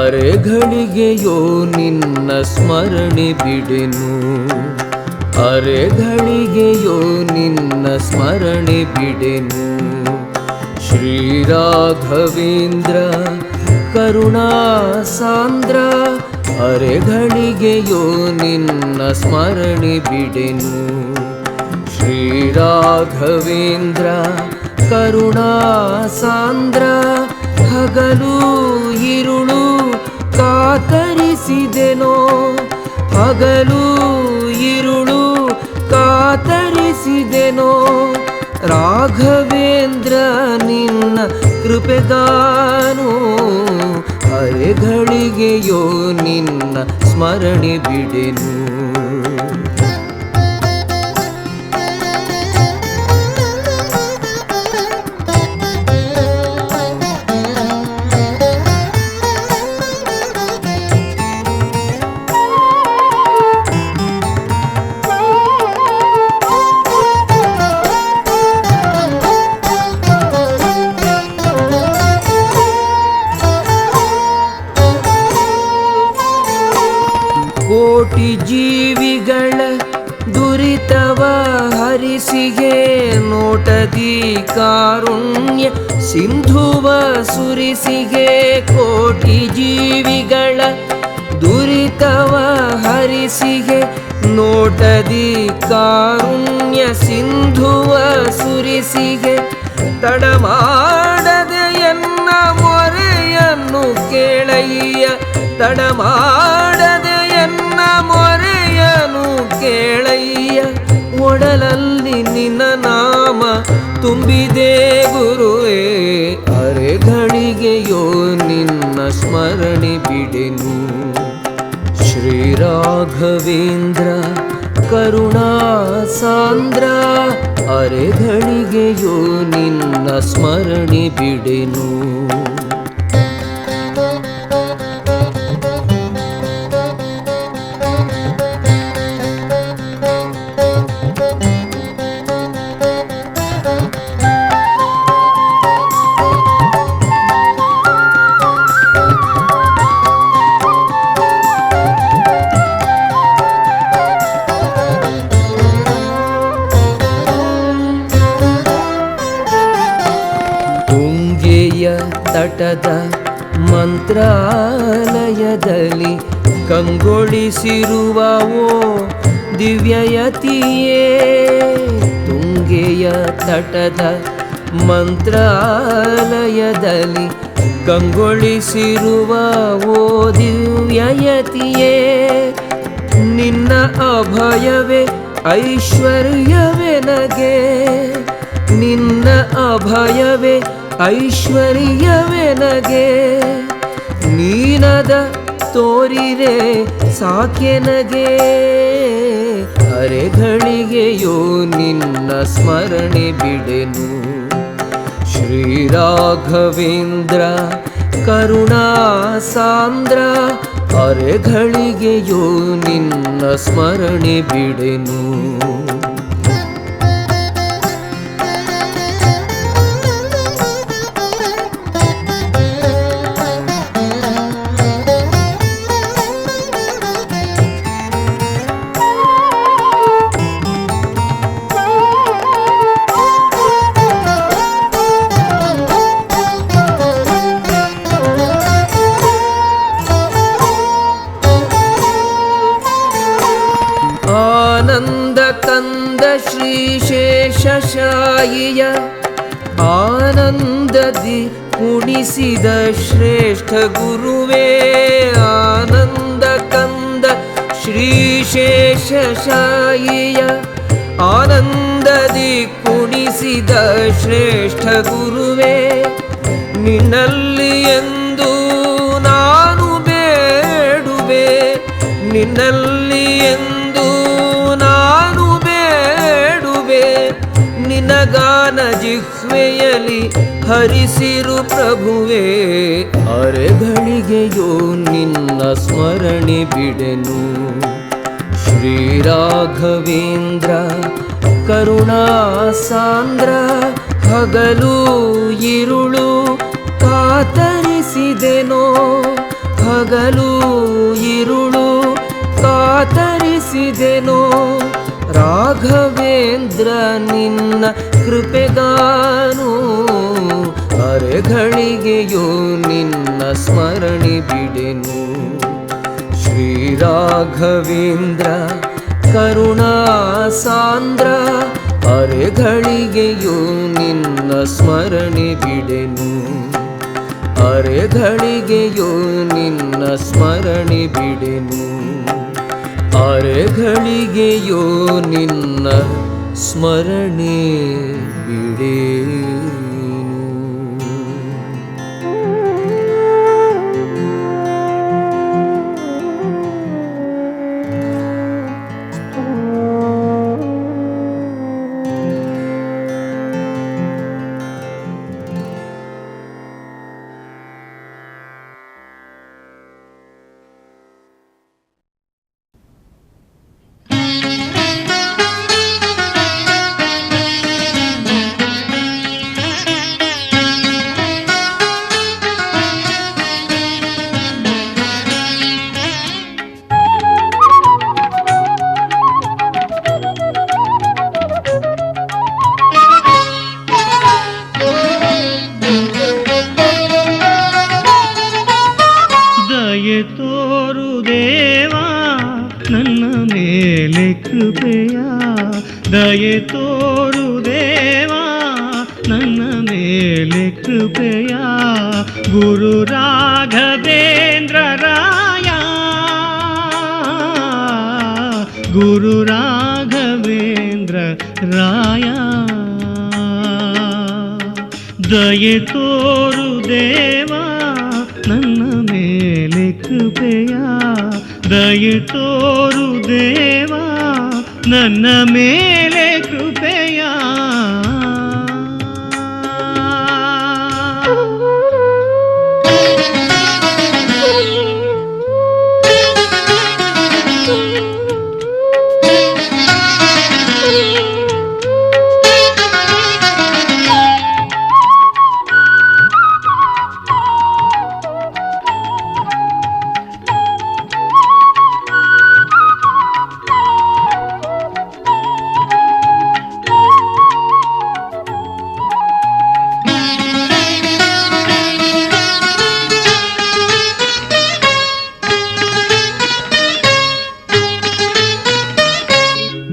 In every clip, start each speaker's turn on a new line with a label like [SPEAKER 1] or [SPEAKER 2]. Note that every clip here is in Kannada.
[SPEAKER 1] ಅರೆಘಳಿಗೆಯೋ ನಿನ್ನ ಸ್ಮರಣೆ ಬಿಡೆನು, ಅರೆಘಳಿಗೆಯೋ ನಿನ್ನ ಸ್ಮರಣೆ ಬಿಡೆನು. ಶ್ರೀರಾಘವೇಂದ್ರ ಕರುಣಾ ಸಾಂದ್ರ, ಅರೆಘಳಿಗೆಯೋ ನಿನ್ನ ಸ್ಮರಣೆ ಬಿಡೆನು. ಶ್ರೀರಾಘವೇಂದ್ರ ಕರುಣಾ ಸಾಂದ್ರ, ಹಗಲು ಇರುಳು ಕಾತರಿಸಿದೆನೋ, ಹಗಲು ಇರುಳು ಕಾತರಿಸಿದೆನೋ. ರಾಘವೇಂದ್ರ ನಿನ್ನ ಕೃಪೆಗಾನು, ಅರೆಘಳಿಗೆಯೋ ನಿನ್ನ ಸ್ಮರಣೆ ಬಿಡೆನು. ಕೋಟಿ ಜೀವಿಗಳ ದುರಿತವ ಹರಿಸಿಗೆ, ನೋಟದಿ ಕಾರುಣ್ಯ ಸಿಂಧುವ ಸುರಿಸಿಗೆ. ಕೋಟಿ ಜೀವಿಗಳ ದುರಿತವ ಹರಿಸಿಗೆ, ನೋಟದಿ ಕಾರುಣ್ಯ ಸಿಂಧುವ ಸುರಿಸಿಗೆ. ತಡಮಾಡದೆ ಎನ್ನ ಮೊರೆಯನ್ನು ಕೇಳಯ್ಯ, ತಡಮಾಡದೆ ಎನ್ನ ಮೊರೆಯನು ಕೇಳಯ್ಯ. ಒಡಲಲ್ಲಿ ನಿನ್ನ ನಾಮ ತುಂಬಿದೆ ಗುರುವೇ, ಅರೆಘಳಿಗೆಯೋ ನಿನ್ನ ಸ್ಮರಣೆ ಬಿಡೆನು. ಶ್ರೀರಾಘವೇಂದ್ರ ಕರುಣಾ ಸಾಂದ್ರ, ಅರೆಘಳಿಗೆಯೋ ನಿನ್ನ ಸ್ಮರಣೆ ಬಿಡೆನು. ತಟದ ಮಂತ್ರಾಲಯದಲ್ಲಿ ಕಂಗೊಳಿಸಿರುವ ಓ ದಿವ್ಯಯತಿಯೇ, ತುಂಗೆಯ ತಟದ ಮಂತ್ರಾಲಯದಲ್ಲಿ ಕಂಗೊಳಿಸಿರುವ ಓ ದಿವ್ಯಯತಿಯೇ. ನಿನ್ನ ಅಭಯವೇ ಐಶ್ವರ್ಯವೆನಗೆ, ನಿನ್ನ ಅಭಯವೇ ಐಶ್ವರ್ಯವೆನಗೆ. ನೀನದ ತೋರಿರೆ ಸಾಕೆನಗೆ, ಅರೆಘಳಿಗೆಯೋ ನಿನ್ನ ಸ್ಮರಣೆ ಬಿಡೆನು. ಶ್ರೀರಾಘವೇಂದ್ರ ಕರುಣಾ ಸಾಂದ್ರ, ಅರೆಘಳಿಗೆಯೋ ನಿನ್ನ ಸ್ಮರಣೆ ಬಿಡೆನು. ಆನಂದ ಕಂದ ಶ್ರೀಶೇಷಶಾಯಿಯ, ಆನಂದದಿ ಕುಣಿಸಿದ ಶ್ರೇಷ್ಠ ಗುರುವೇ. ಆನಂದ ಕಂದ ಶ್ರೀಶೇಷಶಾಯಿಯ, ಆನಂದದಿ ಕುಣಿಸಿದ ಶ್ರೇಷ್ಠ ಗುರುವೇ. ನಿನ್ನಲ್ಲಿ ಎಂದು ನಾನು ಬೇಡುವೆ, ನಿನ್ನಲ್ಲಿ ಎಂದು ನಾನು ಬೇಡುವೆ. ನಿನಗಾನ ಜಿಹ್ವೆಯಲಿ ಹರಿಸಿರು ಪ್ರಭುವೇ, ಅರೆಘಳಿಗೆಯೋ ನಿನ್ನ ಸ್ಮರಣೆ ಬಿಡೆನು. ಶ್ರೀರಾಘವೇಂದ್ರ ಕರುಣಾ ಸಾಂದ್ರ, ಹಗಲು ಇರುಳು ಕಾತರಿಸಿದೆನೋ, ಹಗಲು ಇರುಳು ಕಾತರಿಸಿದೆನೋ ರಾಘವೇಂದ್ರ ನಿನ್ನ ಕೃಪೆಗಾನು ಅರೆಗಳಿಗೆಯೋ ನಿನ್ನ ಸ್ಮರಣೆ ಬಿಡೆನು ಶ್ರೀ ರಾಘವೇಂದ್ರ ಕರುಣಾ ಸಾಂದ್ರ ಅರೆಗಳಿಗೆಯೋ ನಿನ್ನ ಸ್ಮರಣೆ ಬಿಡೆನು ಅರೆಗಳಿಗೆಯೋ ನಿನ್ನ ಸ್ಮರಣೆ ಬಿಡೆನು ಅರೆಗಳಿಗೆಯೋ ನಿನ್ನ ಸ್ಮರಣೆ ಬಿಡೆನು.
[SPEAKER 2] ದಯೆ ತೋರು ದೇವಾ ನನ್ನ ಮೇಲೆ ಕೃಪೆಯ ಗುರು ರಾಘವೇಂದ್ರ ರಾಯ ಗುರು ರಾಘವೇಂದ್ರ ರಾಯ ದಯೆ ತೋರು ದೇವಾ ನನ್ನ ಮೇಲೆ ಕೃಪೆಯ ದಯೆ ತೋರು ದೇವಾ ನನ್ನ ಮೇಲೆ ಕೃಪೆಯ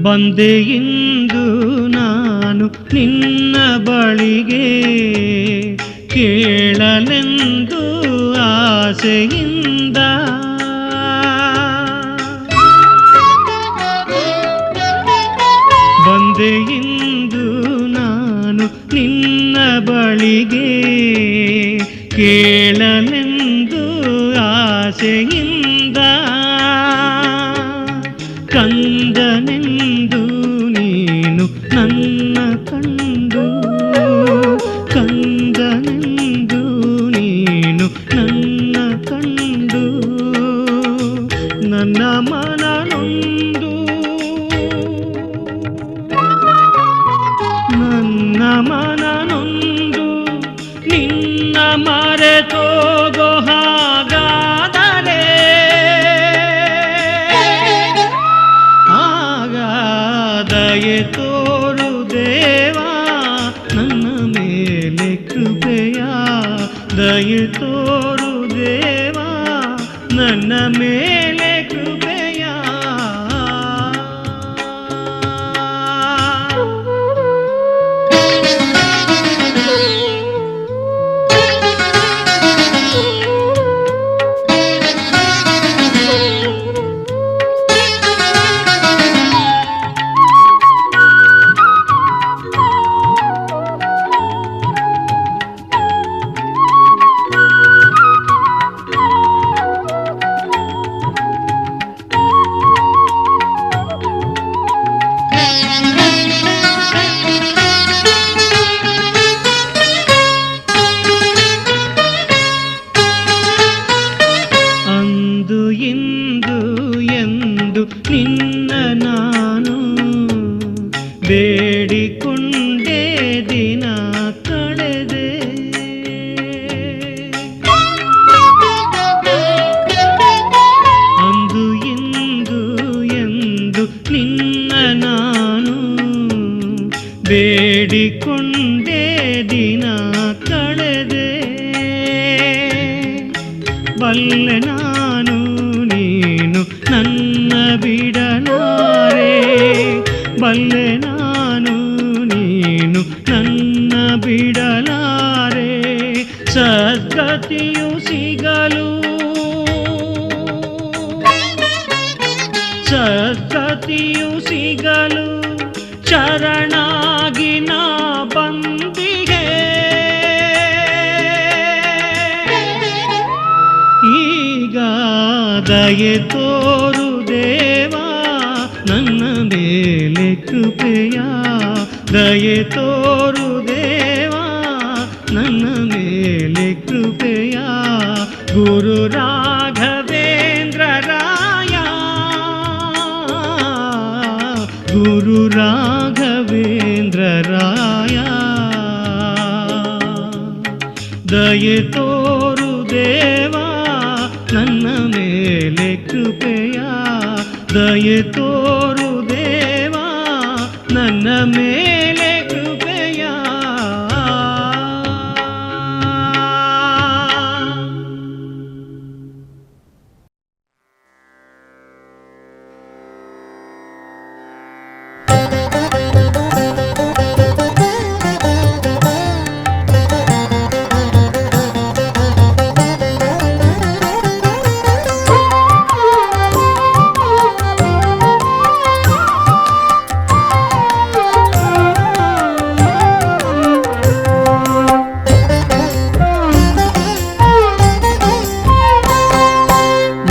[SPEAKER 2] ಬಂದೆ ಇಂದು ನಾನು ನಿನ್ನ ಬಳಿಗೆ ಕೇಳಲೆಂದು ಆಸೆಯಿಂದ ಬಂದೆ ಇಂದು ನಾನು ನಿನ್ನ ಬಳಿಗೆ ಕೇಳಲೆಂದು ಆಸೆಯಿಂದ ಕಂದನೆಂದು ನೀನು ನನ್ನ ಕಂಡು ಕಂದನೆಂದು ನೀನು ನನ್ನ ಕಂಡು ನನ್ನ ಮನನೊಂದು ನನ್ನ ಮನನೊಂದು ನಿನ್ನ ಮರೆತೋಗೋ ಹಾಗಾದರೆ ದಯೆ ತೋರು ದೇವಾ ನನ್ನ ಮೇಲೆ ಕೃಪೆಯ ದಯೆ ತೋರು ದೇವಾ ನನ್ನ ಮೇಲೆ ಕೃಪೆಯ ನಾನು ನೀನು ನನ್ನ ಬಿಡಲಾರೆ, ಬಲ್ಲೆ ನಾನು ನೀನು ನನ್ನ ಬಿಡಲಾರೆ. ಸದ್ಗತಿಯು ಸಿಗಲು ಸದ್ಗತಿಯು ಸಿಗಲು ಶರಣಾಗಿ ನಾ ಬಂದಿಗೆ. ಈಗ ದಯೆ ತೋರು ದೇವಾ ನನ್ನ ಮೇಲೆ ಕೃಪೆಯ, ದಯೆ ತೋರು ದೇವಾ ನನ್ನ ಮೇಲೆ ಕೃಪೆಯ. ಗುರು ರಾಘವೇಂದ್ರ ರಾಯ, ಗುರು ರಾಘವೇಂದ್ರ ರಾಯ. ದಯೆ ತೋರು ದೇವಾ ನನ್ನ ಮೇಲೆ ಕೃಪೆಯ, ದಯೆ ತೋರು ದೇವಾ ನನ್ನ ಮೇಲೆ ಕೃಪೆಯ.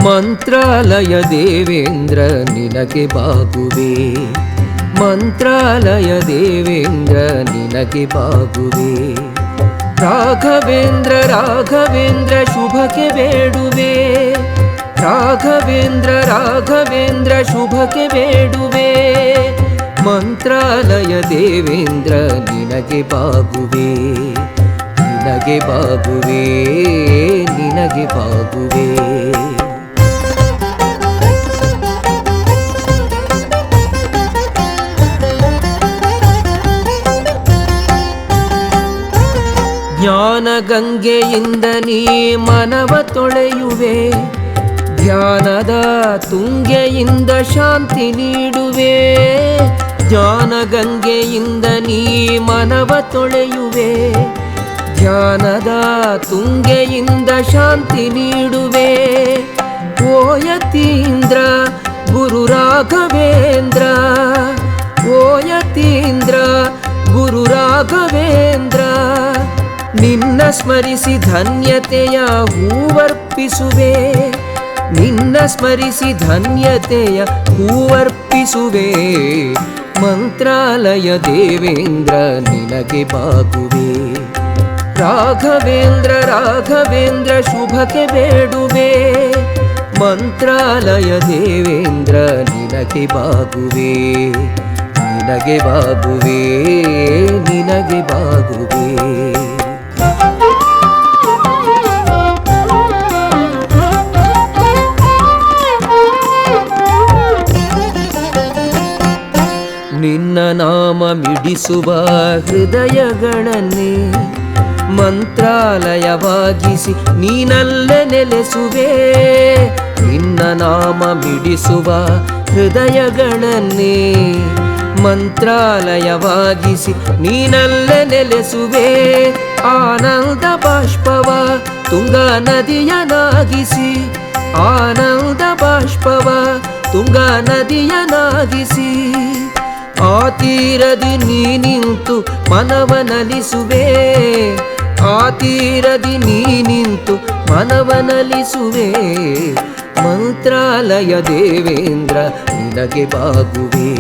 [SPEAKER 1] ಮಂತ್ರಾಲಯ ದೇವೇಂದ್ರ ನಿನಗೆ ಬಾಗುವೆ, ಮಂತ್ರಾಲಯ ದೇವೇಂದ್ರ ನಿನಗೆ ಬಾಗುವೆ. ರಾಘವೇಂದ್ರ ರಾಘವೇಂದ್ರ ಶುಭಕ್ಕೆ ಬೇಡುವೆ, ರಾಘವೇಂದ್ರ ರಾಘವೇಂದ್ರ ಶುಭಕ್ಕೆ ಬೇಡುವೆ. ಮಂತ್ರಾಲಯ ದೇವೇಂದ್ರ ನಿನಗೆ ಬಾಗುವೆ, ನಿನಗೆ ಬಾಗುವೆ, ನಿನಗೆ ಬಾಗುವೆ. ಜ್ಞಾನ ಗಂಗೆಯಿಂದ ನೀ ಮನವ ತೊಳೆಯುವೆ, ಧ್ಯಾನದ ತುಂಗೆಯಿಂದ ಶಾಂತಿ ನೀಡುವೆ. ಜ್ಞಾನ ಗಂಗೆಯಿಂದ ನೀ ಮನವ ತೊಳೆಯುವೆ, ಧ್ಯಾನದ ತುಂಗೆಯಿಂದ ಶಾಂತಿ ನೀಡುವೆ. ಓ ಯತೀಂದ್ರ ಗುರು ರಾಘವೇಂದ್ರ, ಓ ಯತೀಂದ್ರ ಗುರು ರಾಘವೇಂದ್ರ. ನಿನ್ನ ಸ್ಮರಿಸಿ ಧನ್ಯತೆಯ ಹೂವರ್ಪಿಸುವೆ, ನಿನ್ನ ಸ್ಮರಿಸಿ ಧನ್ಯತೆಯ ಹೂವರ್ಪಿಸುವೆ. ಮಂತ್ರಾಲಯ ದೇವೇಂದ್ರ ನಿನಗೆ ಬಾಗುವೆ, ರಾಘವೇಂದ್ರ ರಾಘವೇಂದ್ರ ಶುಭಕ್ಕೆ ಬೇಡುವೆ. ಮಂತ್ರಾಲಯ ದೇವೇಂದ್ರ ನಿನಗೆ ಬಾಗುವೆ, ನಿನಗೆ ಬಾಗುವೆ, ನಿನಗೆ ಬಾಗುವೆ. ನಿನ್ನ ನಾಮ ಮಿಡಿಸುವ ಹೃದಯಗಳನ್ನೇ ಮಂತ್ರಾಲಯವಾಗಿಸಿ ನೀನಲ್ಲೇ ನೆಲೆಸುವೆ. ನಿನ್ನ ನಾಮ ಮಿಡಿಸುವ ಹೃದಯಗಳನ್ನೇ ಮಂತ್ರಾಲಯವಾಗಿಸಿ ನೀನಲ್ಲೇ ನೆಲೆಸುವೆ. ಆನಂದ ಬಾಷ್ಪವ ತುಂಗಾ ನದಿಯನಾಗಿಸಿ, ಆನಂದ ಬಾಷ್ಪವ ತುಂಗಾ ನದಿಯನಾಗಿಸಿ. ಆ ತೀರದಿ ನೀ ನಿಂತು ಮನವನಲಿಸುವೆ, ಆ ತೀರದಿ ನೀ ನಿಂತು ಮನವನಲಿಸುವೆ. ಮಂತ್ರಾಲಯ ದೇವೇಂದ್ರ ನಿನಗೆ ಬಾಗುವೆ,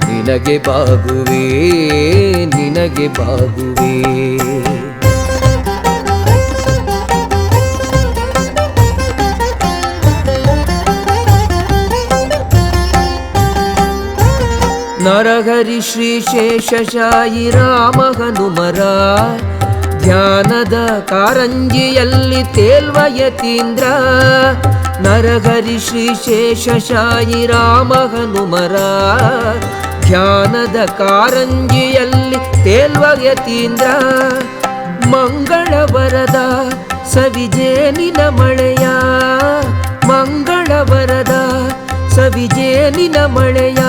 [SPEAKER 1] ನಿನಗೆ ಬಾಗುವೆ, ನಿನಗೆ ಬಾಗುವೆ. ನರಹರಿ ಶ್ರೀ ಶೇಷಶಾಯಿ ರಾಮ ಹನುಮರ ಧ್ಯಾನದ ಕಾರಂಜಿಯಲ್ಲಿ ತೇಲ್ವ ಯತೀಂದ್ರ. ನರಹರಿ ಶ್ರೀ ಶೇಷಶಾಯಿ ರಾಮ ಹನುಮರ ಧ್ಯಾನದ ಕಾರಂಜಿಯಲ್ಲಿ ತೇಲ್ವ ಯತೀಂದ್ರ. ಮಂಗಳ ವರದ ಸವಿಜೇನಿನ ಮಳೆಯ ಮಂಗಳವರದ ಸವಿಜೇನಿನ ಮಳೆಯ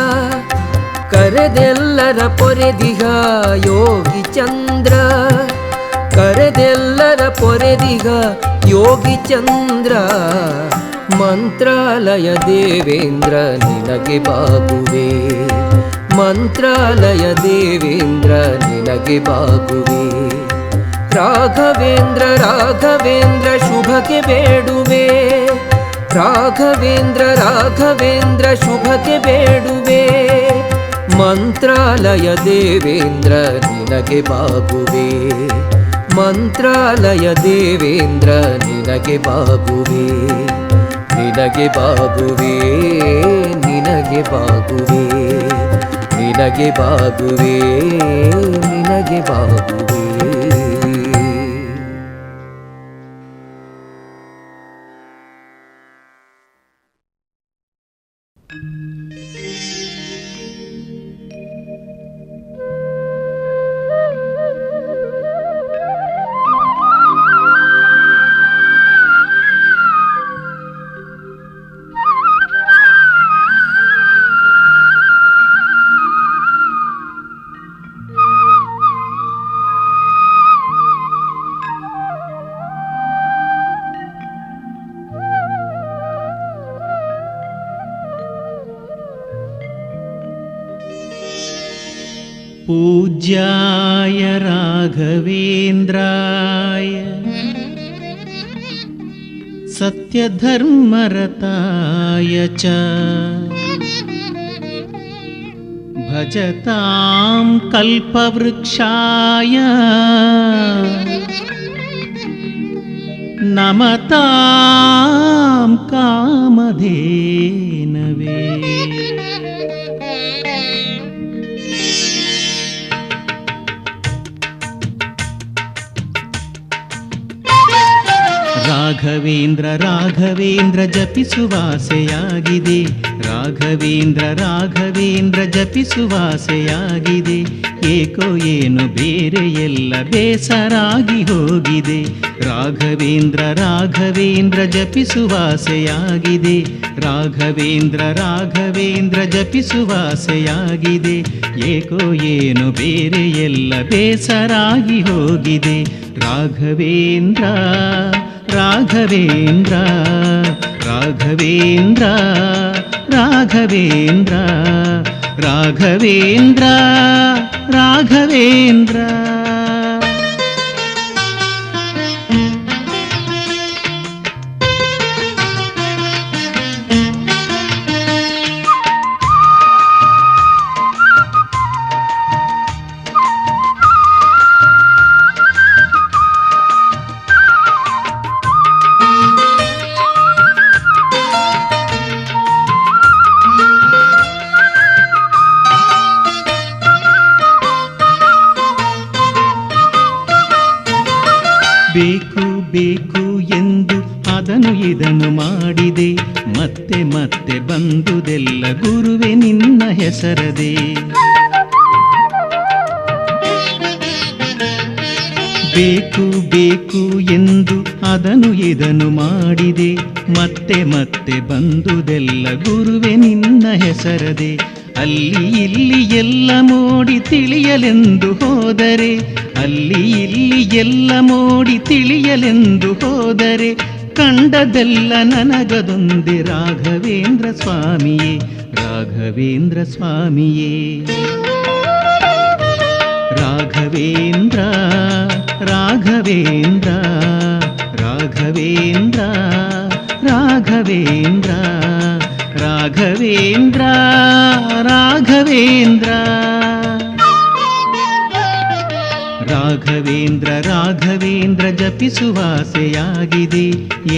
[SPEAKER 1] ಕರೆದೆಲ್ಲರ ಪೊರೆದಿಗ ಯೋಗಿ ಚಂದ್ರ ಕರೆದೆಲ್ಲರ ಪೊರೆದಿಗ ಯೋಗಿ ಚಂದ್ರ ಮಂತ್ರಾಲಯ ದೇವೇಂದ್ರ ನಿನಗೆ ಬಾಗುವೆ ಮಂತ್ರಾಲಯ ದೇವೇಂದ್ರ ನಿನಗೆ ಬಾಗುವೆ ರಾಘವೇಂದ್ರ ರಾಘವೇಂದ್ರ ಶುಭಕ್ಕೆ ಬೇಡುವೆ ರಾಘವೇಂದ್ರ ರಾಘವೇಂದ್ರ ಶುಭಕ್ಕೆ ಬೇಡುವೆ ಮಂತ್ರಾಲಯ ದೇವೇಂದ್ರ ನಿನಗೆ ಬಾಗುವೆ ಮಂತ್ರಾಲಯ ದೇವೇಂದ್ರ ನಿನಗೆ ಬಾಗುವೆ ನಿನಗೆ ಬಾಗುವೆ ನಿನಗೆ ಬಾಗುವೆ ನಿನಗೆ ಬಾಗುವೆ ನಿನಗೆ ಬಾಗುವೆ
[SPEAKER 2] पूज्याय राघवेन्द्राय सत्यधर्मरताय च भजतां कल्पवृक्षाय नमतां कामधेनवे। ರಾಘವೇಂದ್ರ ರಾಘವೇಂದ್ರ ಜಪಿಸುವಾಸೆಯಾಗಿದೆ ರಾಘವೇಂದ್ರ ರಾಘವೇಂದ್ರ ಜಪಿಸುವಾಸೆಯಾಗಿದೆ ಏಕೋ ಏನು ಬೇರೆ ಎಲ್ಲ ಬೇಸರಾಗಿ ಹೋಗಿದೆ ರಾಘವೇಂದ್ರ ರಾಘವೇಂದ್ರ ಜಪಿಸುವಾಸೆಯಾಗಿದೆ ರಾಘವೇಂದ್ರ ರಾಘವೇಂದ್ರ ಜಪಿಸುವಾಸೆಯಾಗಿದೆ ಏಕೋ ಏನು ಬೇರೆ ಎಲ್ಲ ಬೇಸರಾಗಿ ಹೋಗಿದೆ ರಾಘವೇಂದ್ರ ರಾಘವೇಂದ್ರ ರಾಘವೇಂದ್ರ ರಾಘವೇಂದ್ರ ರಾಘವೇಂದ್ರ ರಾಘವೇಂದ್ರ ಬೇಕು ಬೇಕು ಎಂದು ಅದನ್ನು ಇದನ್ನು ಮಾಡಿದೆ ಮತ್ತೆ ಮತ್ತೆ ಬಂದುದೆಲ್ಲ ಗುರುವೆ ನಿನ್ನ ಹೆಸರದೆ ಬೇಕು ಬೇಕು ಎಂದು ಅದನ್ನು ಇದನ್ನು ಮಾಡಿದೆ ಮತ್ತೆ ಮತ್ತೆ ಬಂದುದೆಲ್ಲ ಗುರುವೆ ನಿನ್ನ ಹೆಸರದೆ ಅಲ್ಲಿ ಇಲ್ಲಿ ಎಲ್ಲ ಮೋಡಿ ತಿಳಿಯಲೆಂದು ಹೋದರೆ ಅಲ್ಲಿ ಇಲ್ಲಿ ಎಲ್ಲ ಮೋಡಿ ತಿಳಿಯಲೆಂದು ಹೋದರೆ ಕಂಡದೆಲ್ಲ ನನಗದೊಂದೆ ರಾಘವೇಂದ್ರ ಸ್ವಾಮಿಯೇ ರಾಘವೇಂದ್ರ ಸ್ವಾಮಿಯೇ ರಾಘವೇಂದ್ರ ರಾಘವೇಂದ್ರ ರಾಘವೇಂದ್ರ ರಾಘವೇಂದ್ರ ರಾಘವೇಂದ್ರ ರಾಘವೇಂದ್ರ ರಾಘವೇಂದ್ರ ರಾಘವೇಂದ್ರ ಜಪಿಸುವಾಸೆಯಾಗಿದೆ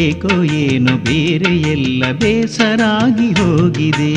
[SPEAKER 2] ಏಕೋ ಏನು ಬೇರೆ ಎಲ್ಲ ಬೇಸರಾಗಿ ಹೋಗಿದೆ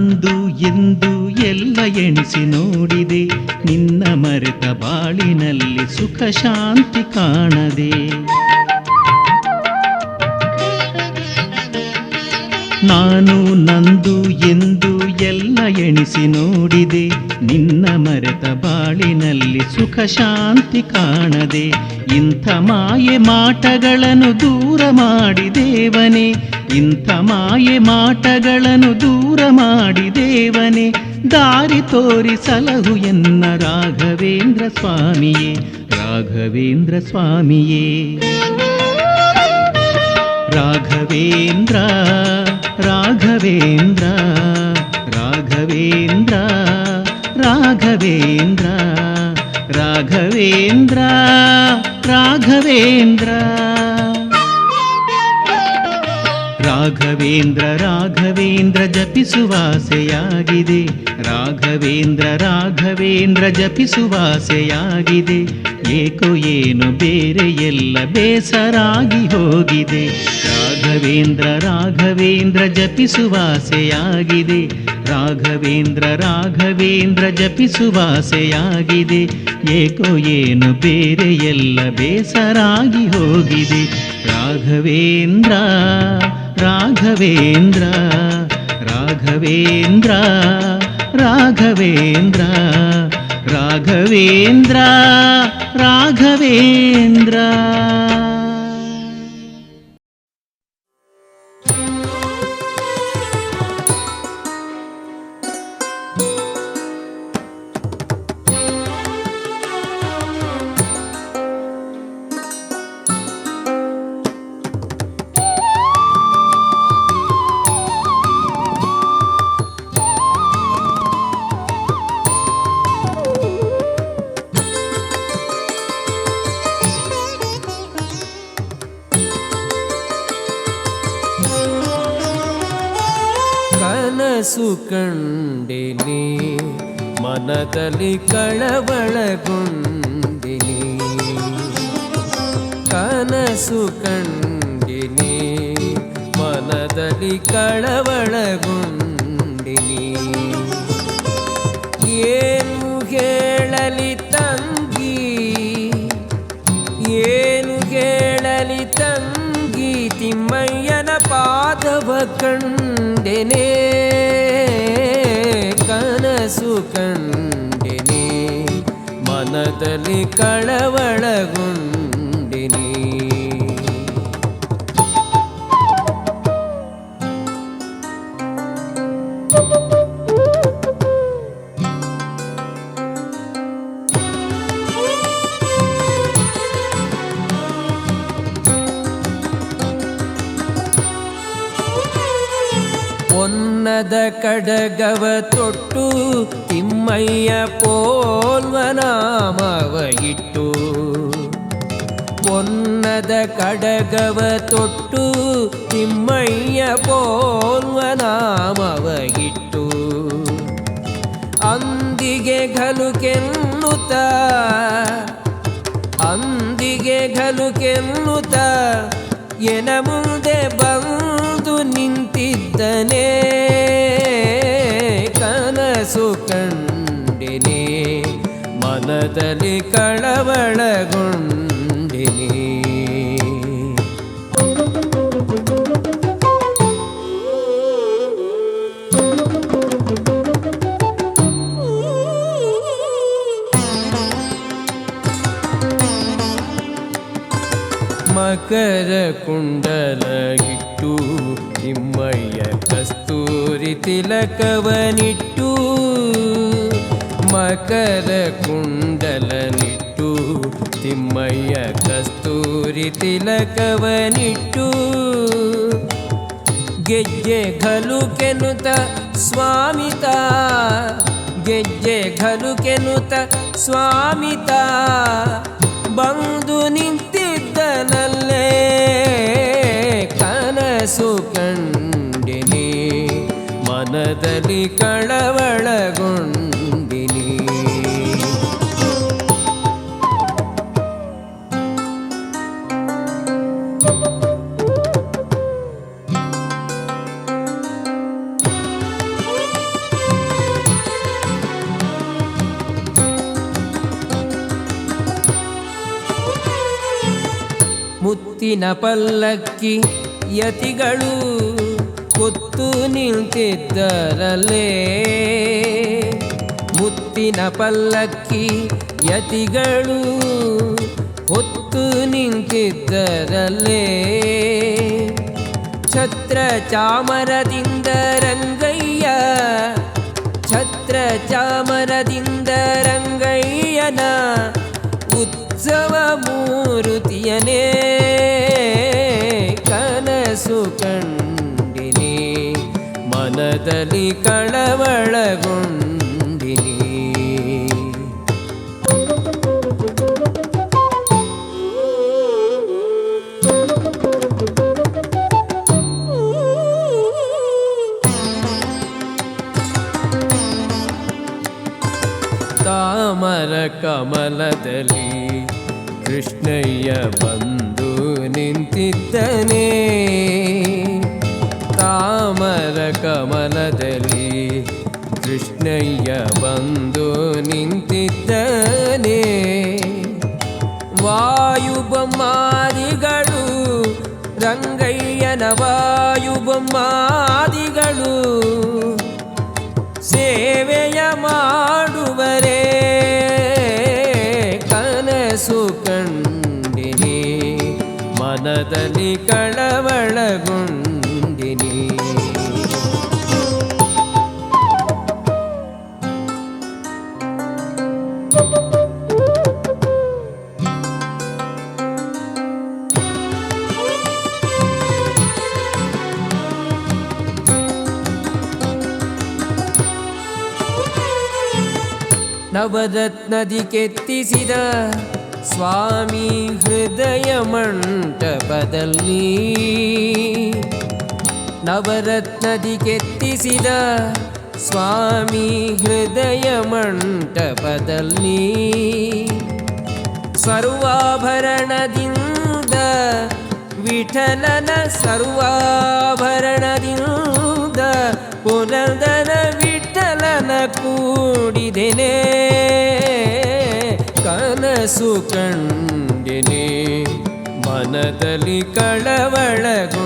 [SPEAKER 2] ನಂದು ಎಂದು ಎಲ್ಲ ಎಣಿಸಿ ನೋಡಿದೆ, ನಿನ್ನ ಮರೆತ ಬಾಳಿನಲ್ಲಿ ಸುಖ ಶಾಂತಿ ಕಾಣದೆ. ನಾನು ನಂದು ಎಂದು ಎಲ್ಲ ಎಣಿಸಿ ನೋಡಿದೆ, ನಿನ್ನ ಮರೆತ ಬಾಳಿನಲ್ಲಿ ಸುಖ ಶಾಂತಿ ಕಾಣದೆ. ಇಂಥ ಮಾಯೆ ಮಾಟಗಳನ್ನು ದೂರ ಮಾಡಿದೇವನೇ, ಇಂಥ ಮಾಯೆ ಮಾಟಗಳನ್ನು ದೂರ ಮಾಡಿದೇವನೇ. ದಾರಿ ತೋರಿ ಸಲಹು ಎನ್ನ ರಾಘವೇಂದ್ರ ಸ್ವಾಮಿಯೇ, ರಾಘವೇಂದ್ರ ಸ್ವಾಮಿಯೇ. ರಾಘವೇಂದ್ರ ರಾಘವೇಂದ್ರ ರಾಘವೇಂದ್ರ ರಾಘವೇಂದ್ರ ರಾಘವೇಂದ್ರ ರಾಘವೇಂದ್ರ ರಾಘವೇಂದ್ರ ರಾಘವೇಂದ್ರ ಜಪಿಸುವಾಸೆಯಾಗಿದೆ, ರಾಘವೇಂದ್ರ ರಾಘವೇಂದ್ರ ಜಪಿಸುವಾಸೆಯಾಗಿದೆ. ಏಕೋ ಏನು ಬೇರೆ ಎಲ್ಲ ಬೇಸರಾಗಿ ಹೋಗಿದೆ, ರಾಘವೇಂದ್ರ ರಾಘವೇಂದ್ರ ಜಪಿಸುವಾಸೆಯಾಗಿದೆ, ರಾಘವೇಂದ್ರ ರಾಘವೇಂದ್ರ ಜಪಿಸುವಾಸೆಯಾಗಿದೆ. ಏಕೋ ಏನು ಬೇರೆ ಎಲ್ಲ ಬೇಸರಾಗಿ ಹೋಗಿದೆ, ರಾಘವೇಂದ್ರ ರಾಘವೇಂದ್ರ ರಾಘವೇಂದ್ರ ರಾಘವೇಂದ್ರ ರಾಘವೇಂದ್ರ ರಾಘವೇಂದ್ರ.
[SPEAKER 1] ಕನಸು ಕಂಡಿನಿ ಮನದಲ್ಲಿ ಕಳವಳಗೊಂಡಿನಿ, ಕನಸು ಕಂಡಿನಿ ಮನದಲ್ಲಿ ಕಳವಳಗೊಂಡಿನಿ. ಏನು ಹೇಳಲಿ ತಂಗಿ, ಏನು ಹೇಳಲಿ ತಂಗಿ, ತಿಮ್ಮಯ್ಯನ ಪಾದವ ಕಂಡೆನೆ, ಕನಸು ಕಂಡೆನೆ ಮನದಲ್ಲಿ ಕಳವಳಗೊಂಡೆನೆ. ಪೊನ್ನದ ಕಡಗವ ತೊಟ್ಟು ತಿಮ್ಮಯ್ಯ ಪೋಲ್ವ ನಾಮವ ಇಟ್ಟು, ಪೊನ್ನದ ಕಡಗವ ತೊಟ್ಟು ತಿಮ್ಮಯ್ಯ ಪೋಲ್ವ ನಾಮವ ಇಟ್ಟು, ಅಂದಿಗೆ ಘಲುಕೆನ್ನುತ್ತ ಅಂದಿಗೆ ಘಲುಕೆನ್ನುತ್ತ ಎನ ಮುಂದೆ ಬಂದು ನಿಂತಿದ್ದನೇ, ಕನಸು ಕಂಡೆನೆ ಮನದಲ್ಲಿ ಕಳವಳಗೊಂಡೆನೆ. ಮಕರ ಕುಂಡಲ ಇಟ್ಟು ತಿಮ್ಮಯ್ಯ ಕಸ್ತೂರಿ ತಿಲಕವನಿಟ್ಟು, ಮಕರ ಕುಂಡಲನಿಟ್ಟು ತಿಮ್ಮಯ್ಯ ಕಸ್ತೂರಿ ತಿಲಕವನಿಟ್ಟು, ಗೆಜ್ಜೆ ಘಲುಕೆನುತ ಸ್ವಾಮಿತ, ಗೆಜ್ಜೆ ಘಲುಕೆನುತ ಸ್ವಾಮಿತ ಬಂದು ನಿಂತಿದ್ದನಲ್ಲೇ, ಕನಸು ಕಂಡೆನೆ ಮನದಲ್ಲಿ ಕಳವಳಗೊಂಡಿನಿ. ಮುತ್ತಿನ ಪಲ್ಲಕ್ಕಿ ಯತಿಗಳು ಹೊತ್ತು ನಿಂತಿದ್ದರಲ್ಲೇ, ಮುತ್ತಿನ ಪಲ್ಲಕ್ಕಿ ಯತಿಗಳು ಹೊತ್ತು ನಿಂತಿದ್ದರಲ್ಲೇ, ಛತ್ರ ಚಾಮರದಿಂದ ರಂಗಯ್ಯ, ಛತ್ರ ಚಾಮರದಿಂದ ರಂಗಯ್ಯನ ಉತ್ಸವ ಮೂರುತಿಯನೇ ಕನಸು ಕಂಡಿನಿ, ಮನದಲ್ಲಿ ಕಳವಳಗೊಂಡಿನಿ. ತಾಮರ ಕಮಲದಲ್ಲಿ ಕೃಷ್ಣಯ್ಯ ಬಂದು ನಿಂತಿದ್ದನೇ, ತಾಮರ ಕಮಲದಲ್ಲಿ ಕೃಷ್ಣಯ್ಯ ಬಂದು ನಿಂತಿದ್ದನೇ, ವಾಯುಬೊಮ್ಮಾದಿಗಳು ರಂಗಯ್ಯನ ವಾಯುಬೊಮ್ಮಾದಿಗಳು ಸೇವೆಯ ಮಾಡುವರೇ ಕನಸು ಕಂಡಿನಿ, ಮನದಲ್ಲಿ ಕಳವಳಗೊಂಡಿನಿ. ನವರತ್ನದಿ ಕೆತ್ತಿಸಿದ ಸ್ವಾಮಿ ಹೃದಯ ಮಂಟಪದಲ್ಲಿ, ನವರತ್ನದಿ ಕೆತ್ತಿಸಿದ ಸ್ವಾಮಿ ಹೃದಯ ಮಂಟಪದಲ್ಲಿ, ಸರ್ವಾಭರಣದಿಂದ ವಿಠಲನ ಸರ್ವಾಭರಣದಿಂದ ಪುರಂದರ ವಿಠಲನ ಕೂಡಿದೆನೆ ಕನಸು ಕಂಡಿನಿ, ಮನದಲ್ಲಿ ಕಳವಳಗೊಂಡಿನಿ.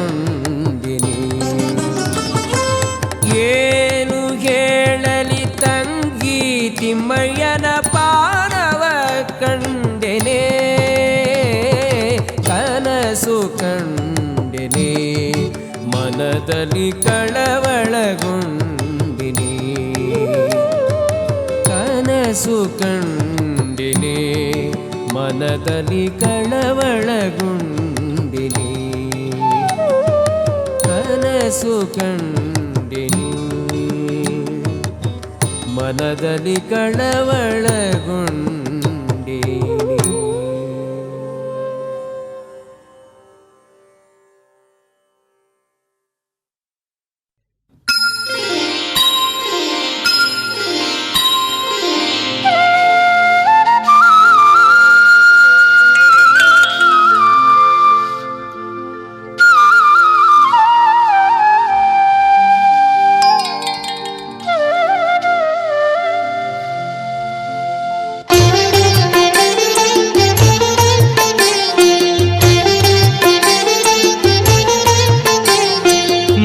[SPEAKER 1] ಏನು ಹೇಳಲಿ ತಂಗಿ ತಿಮ್ಮಯ್ಯನ ಪಾದವ ಕಂಡೆನೆ ಕನಸು ಕಂಡೆನೆ, ಮನದಲ್ಲಿ ಕಳವಳಗೊಂಡಿನಿ. ಕನಸು ಕಂಡೆನೆ, ಮನದಲ್ಲಿ ಕಳವಳಗೊಂಡಿನಿ. ಕನಸು ಕಂಡೆನಿ, ಮನದಲ್ಲಿ ಕಳವಳಗೊಂಡಿನಿ.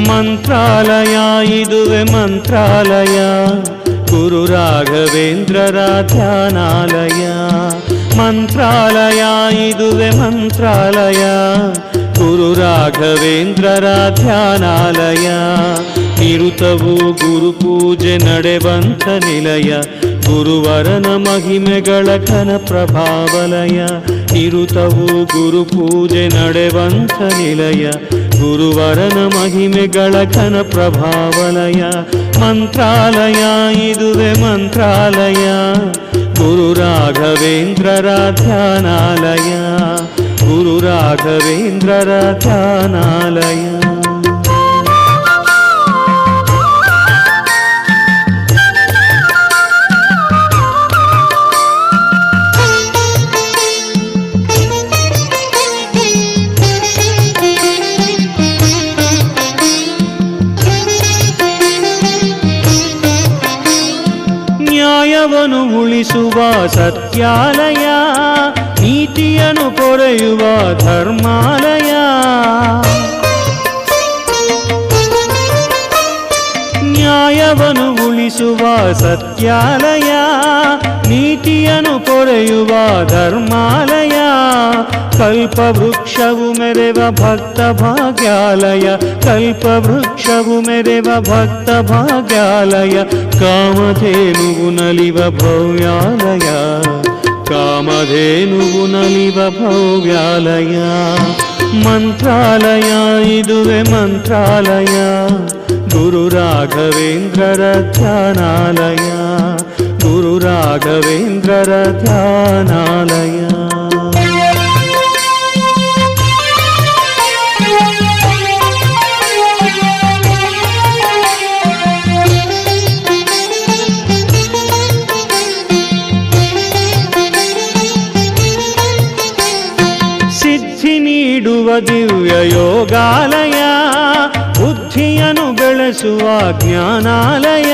[SPEAKER 2] ಮಂತ್ರಾಲಯ ಇದುವೆ ಮಂತ್ರಾಲಯ, ಗುರು ರಾಘವೇಂದ್ರರ ಧ್ಯಾನಾಲಯ. ಮಂತ್ರಾಲಯ ಇದುವೆ ಮಂತ್ರಾಲಯ, ಗುರು ರಾಘವೇಂದ್ರರ ಧ್ಯಾನಾಲಯ. ನಿರುತವು ಗುರು ಪೂಜೆ ನಡೆವಂತ ನಿಲಯ, ಗುರುವರನ ಮಹಿಮೆಗಳ ಘನ ಪ್ರಭಾವಲಯ. ನಿರುತವು ಗುರು ಪೂಜೆ ನಡೆವಂತ ನಿಲಯ, ಗುರುವರನ ಮಹಿಮೆಗಳ ಘನ ಪ್ರಭಾವಲಯ. ಮಂತ್ರಾಲಯ ಇದುವೆ ಮಂತ್ರಾಲಯ, ಗುರು ರಾಘವೇಂದ್ರರ ಧ್ಯಾನಾಲಯ. ಗುರು ರಾಘವೇಂದ್ರರ ಧ್ಯಾನಾಲಯ. ನ್ಯಾಯವನ್ನು ಉಳಿಸುವ ಸತ್ಯಾಲಯ, ನೀತಿಯ ನೀತಿಯನ್ನು ಪೊರೆಯುವ ಧರ್ಮಾಲಯ, ನ್ಯಾಯವನ್ನು ಉಳಿಸುವ ಸತ್ಯಾಲಯ, ನೀತಿಯನ್ನು ಪೊರೆಯುವ ಧರ್ಮಾಲಯ, ಕಲ್ಪವೃಕ್ಷವು ಮೆರೆವ ಭಕ್ತ ಭಾಗ್ಯಾಲಯ, ಕಲ್ಪವೃಕ್ಷವು ಮೆರೆವ ಭಕ್ತ ಭಾಗ್ಯಾಲಯ, ಕಾಮಧೇನುವು ನಲಿವ ಭವ್ಯಾಲಯ, ಕಾಮಧೇನುವು ನಲಿವ ಭವ್ಯಾಲಯ. ಮಂತ್ರಾಲಯ ಇದುವೆ ಮಂತ್ರಾಲಯ, ಗುರು ರಾಘವೇಂದ್ರರ ಧ್ಯಾನಾಲಯ, ಗುರು ರಾಘವೇಂದ್ರರ ಧ್ಯಾನಾಲಯ. ಸಿದ್ಧಿ ನೀಡುವ ದಿವ್ಯ ಯೋಗಾಲಯ, ಬುದ್ಧಿಯನ್ನು ಬೆಳೆಸುವ ಜ್ಞಾನಾಲಯ,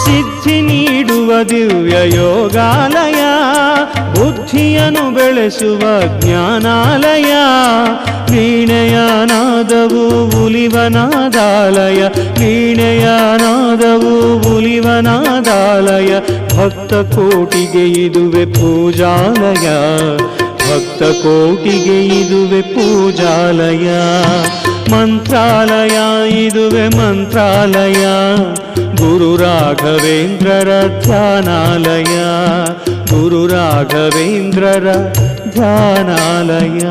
[SPEAKER 2] ಸಿದ್ಧಿ ನೀಡುವ ದಿವ್ಯ ಯೋಗಾಲಯ, ಬುದ್ಧಿಯನ್ನು ಬೆಳೆಸುವ ಜ್ಞಾನಾಲಯ, ವೀಣೆಯ ನಾದವು ಉಲಿವನಾದಾಲಯ, ವೀಣೆಯ ನಾದವು ಉಲಿವನಾದಾಲಯ, ಭಕ್ತ ಕೋಟಿಗೆ ಇದುವೆ ಪೂಜಾಲಯ, ಭಕ್ತ ಕೋಟಿಗೆ ಇದುವೆ ಪೂಜಾಲಯ. ಮಂತ್ರಾಲಯ ಇದುವೆ ಮಂತ್ರಾಲಯ, ಗುರು ರಾಘವೇಂದ್ರರ ಧ್ಯಾನಾಲಯ, ಗುರು ರಾಘವೇಂದ್ರರ ಧ್ಯಾನಾಲಯ.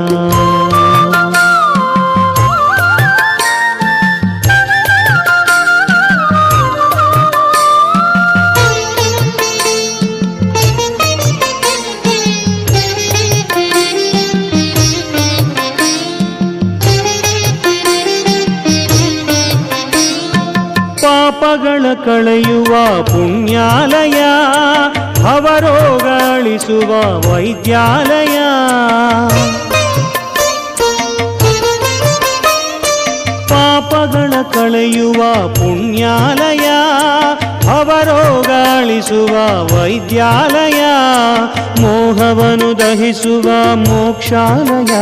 [SPEAKER 2] ಪಾಪಗಳ ಕಳೆಯುವ ಪುಣ್ಯಾಲಯ, ಭವರೋಗ ಅಳಿಸುವ ವೈದ್ಯಾಲಯ, ಪಾಪಗಳ ಕಳೆಯುವ ಪುಣ್ಯಾಲಯ, ಭವರೋಗ ಅಳಿಸುವ ವೈದ್ಯಾಲಯ, ಮೋಹವನ್ನು ದಹಿಸುವ ಮೋಕ್ಷಾಲಯ,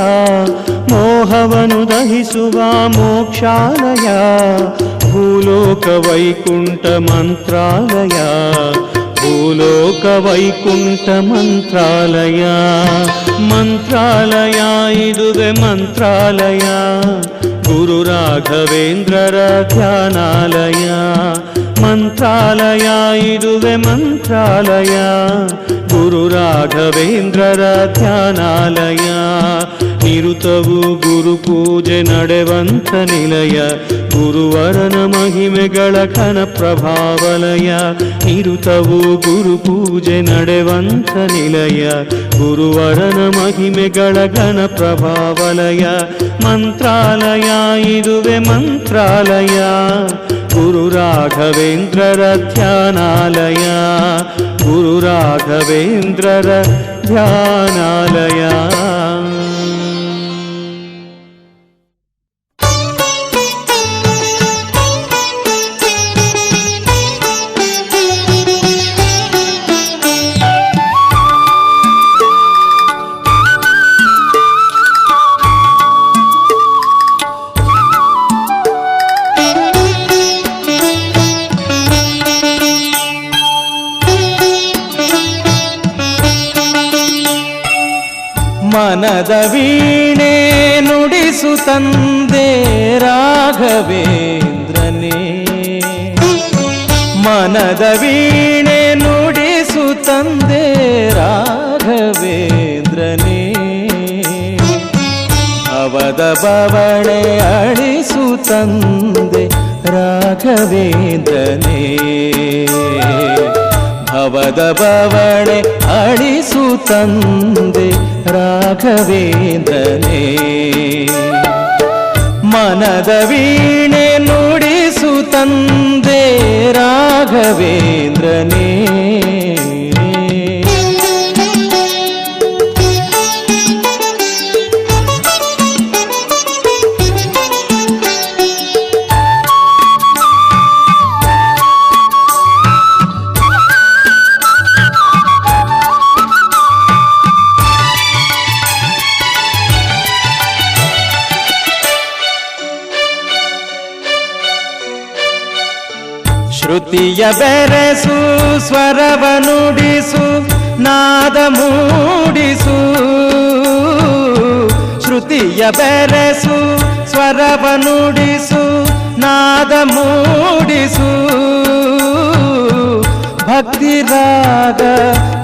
[SPEAKER 2] ಮೋಹವನ್ನು ದಹಿಸುವ ಮೋಕ್ಷಾಲಯ, ಭೂಲೋಕ ವೈಕುಂಠ ಮಂತ್ರಾಲಯ, ಭೂಲೋಕ ವೈಕುಂಠ ಮಂತ್ರಾಲಯ. ಮಂತ್ರಾಲಯ ಇದುವೆ ಮಂತ್ರಾಲಯ, ಗುರು ರಾಘವೇಂದ್ರರ ಧ್ಯಾನಾಲಯ, ಮಂತ್ರಾಲಯ ಇದುವೆ ಮಂತ್ರಾಲಯ, ಗುರು ರಾಘವೇಂದ್ರರ ಧ್ಯಾನಾಲಯ. ನಿರುತವು ಗುರು ಪೂಜೆ ನಡೆವಂತ ನಿಲಯ, ಗುರುವರನ ಮಹಿಮೆಗಳ ಘನ ಪ್ರಭಾವಲಯ, ನಿರುತವು ಗುರು ಪೂಜೆ ನಡೆವಂತ ನಿಲಯ, ಗುರುವರನ ಮಹಿಮೆಗಳ ಘನ ಪ್ರಭಾವಲಯ. ಮಂತ್ರಾಲಯ ಇದುವೆ ಮಂತ್ರಾಲಯ, ಗುರು ರಾಘವೇಂದ್ರರ ಧ್ಯಾನಾಲಯ, ಗುರು ರಾಘವೇಂದ್ರರ ಧ್ಯಾನಾಲಯ.
[SPEAKER 1] ಮನದ ವೀಣೆ ನುಡಿಸು ತಂದೆ ರಾಘವೇಂದ್ರನೇ, ಮನದ ವೀಣೆ ನುಡಿಸು ತಂದೆ ರಾಘವೇಂದ್ರನೇ, ಅವದ ಬವಣೆ ಅಳಿಸು ತಂದೆ ರಾಘವೇಂದ್ರನೇ, ಭವದ ಬವಣೆ ಅಳಿಸು ತಂದೆ ರಾಘವೇಂದ್ರನೇ, ಮನದ ವೀಣೆ ನುಡಿಸು ತಂದೆ ರಾಘವೇಂದ್ರನೇ. ಶ್ರುತಿಯ ಬೆರೆಸು ಸ್ವರವ ನುಡಿಸು ನಾದ ಮೂಡಿಸು ಶ್ರುತಿಯ ಬೆರೆಸು ಸ್ವರವ ನುಡಿಸು ನಾದ ಮೂಡಿಸು ಭಕ್ತಿ ರಾಗ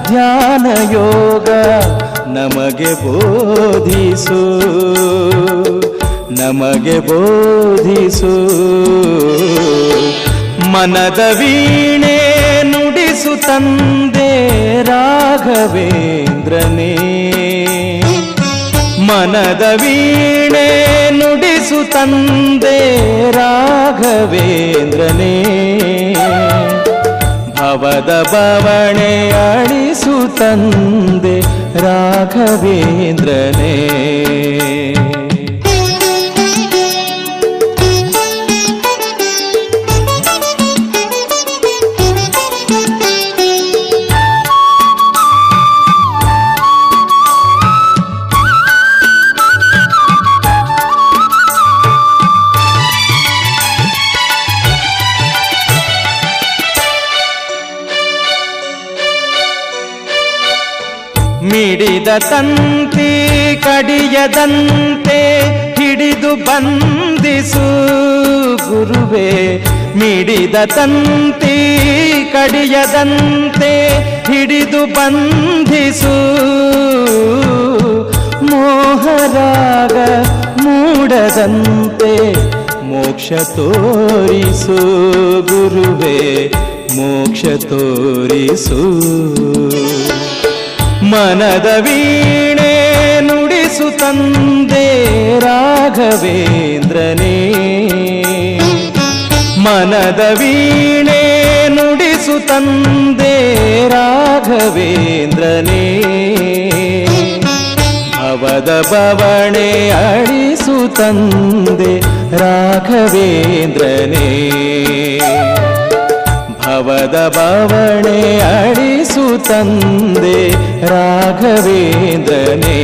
[SPEAKER 1] ಧ್ಯಾನ ಯೋಗ ನಮಗೆ ಬೋಧಿಸು ನಮಗೆ ಬೋಧಿಸು ಮನದ ವೀಣೆ ನುಡಿಸು ತಂದೆ ರಾಘವೇಂದ್ರನೇ ಮನದ ವೀಣೆ ನುಡಿಸು ತಂದೆ ರಾಘವೇಂದ್ರನೇ ಭವದ ಬವಣೆ ಅಳಿಸು ತಂದೆ ರಾಘವೇಂದ್ರನೇ ಮಿಡಿದ ತಂತಿ ಕಡಿಯದಂತೆ ಹಿಡಿದು ಬಂಧಿಸು ಗುರುವೇ ಮಿಡಿದ ತಂತಿ ಕಡಿಯದಂತೆ ಹಿಡಿದು ಬಂಧಿಸು ಮೋಹರಾಗ ಮೂಡದಂತೆ ಮೋಕ್ಷ ತೋರಿಸು ಗುರುವೇ ಮೋಕ್ಷ ತೋರಿಸು ಮನದ ವೀಣೆ ನುಡಿಸು ತಂದೆ ರಾಘವೇಂದ್ರನೇ ಮನದ ವೀಣೆ ನುಡಿಸು ತಂದೆ ರಾಘವೇಂದ್ರನೇ ಭವದ ಬವಣೆ ಅಳಿಸು ತಂದೆ ರಾಘವೇಂದ್ರನೇ ಭವದ ಬವಣೆ ಅಳಿಸು ತಂದೆ ರಾಘವೇಂದ್ರನೇ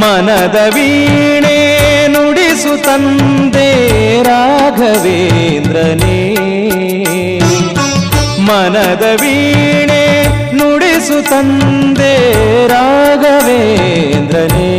[SPEAKER 1] ಮನದ ವೀಣೆ ನುಡಿಸು ತಂದೆ ರಾಘವೇಂದ್ರನೇ ಮನದ ವೀಣೆ ನುಡಿಸು ತಂದೆ ರಾಘವೇಂದ್ರನೇ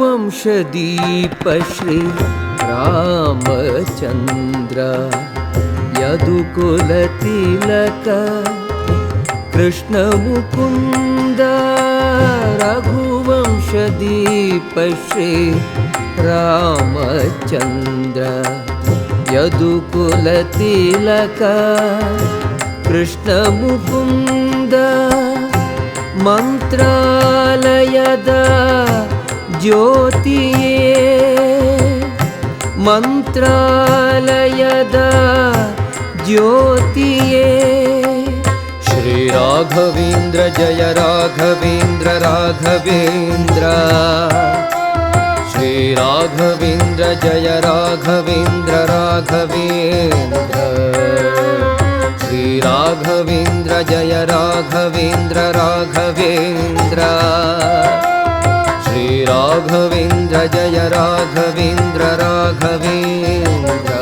[SPEAKER 3] रघुवंशदीप श्री रामचन्द्र यदुकुलतिलक कृष्णमुकुन्द रघुवंशदीप श्री रामचन्द्र यदुकुलतिलक कृष्णमुकुन्द मंत्रालयद ज्योतिये मंत्रालयद ज्योतिये श्री राघवेन्द्र जय राघवेन्द्र राघवेन्द्र श्री राघवेन्द्र जय राघवेन्द्र राघवेन्द्र श्री राघवेन्द्र जय राघवेन्द्र राघवेन्द्र श्री राघवेन्द्र जय राघवेन्द्र राघवेन्द्र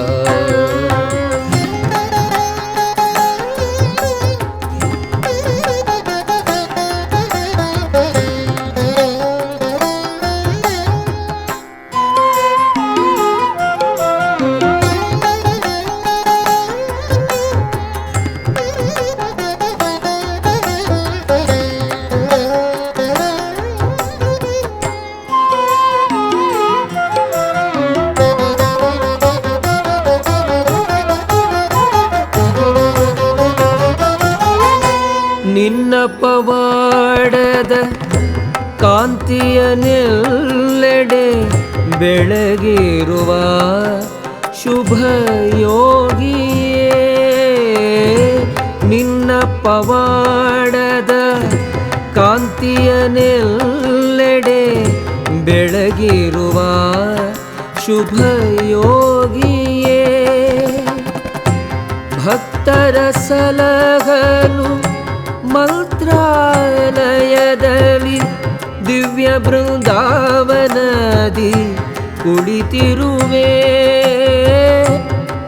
[SPEAKER 3] ನಿನ್ನ ಪವಾಡದ ಕಾಂತಿಯನೆಲ್ಲೆಡೆ ಬೆಳಗಿರುವ ಶುಭ ಯೋಗಿಯೇ ನಿನ್ನ ಪವಾಡದ ಕಾಂತಿಯನೆಲ್ಲೆಡೆ ಬೆಳಗಿರುವ ಶುಭ ಯೋಗಿಯೇ ಭಕ್ತರ ಸಲಹಲು ಮಂತ್ರಾಲಯದಲ್ಲಿ ದಿವ್ಯ ಬೃಂದಾವನದಿ ಕುಳಿತಿರುವೆ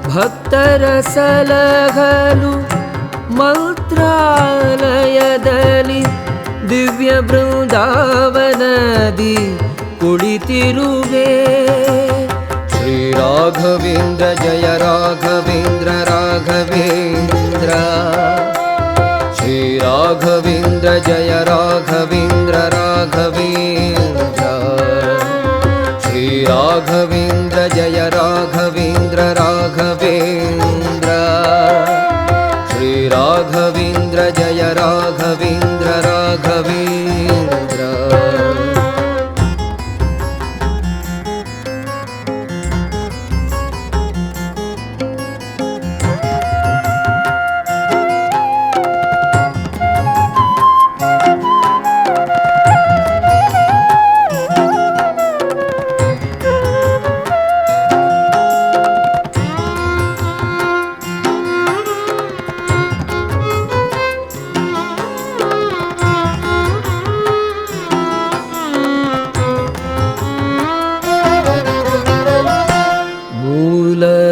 [SPEAKER 3] ಭಕ್ತರ ಸಲಹಲು ಮಂತ್ರಾಲಯದಲ್ಲಿ ದಿವ್ಯ ಬೃಂದಾವನದಿ ಕುಳಿತಿರುವೆ ಶ್ರೀ ರಾಘವೇಂದ್ರ ಜಯ ರಾಘವೇಂದ್ರ ರಾಘವೇಂದ್ರ श्री राघवेन्द्र जय राघवेन्द्र राघवेन्द्र श्री राघवेन्द्र जय राघवेन्द्र राघवेन्द्र श्री राघवेन्द्र जय राघवेन्द्र राघवेन्द्र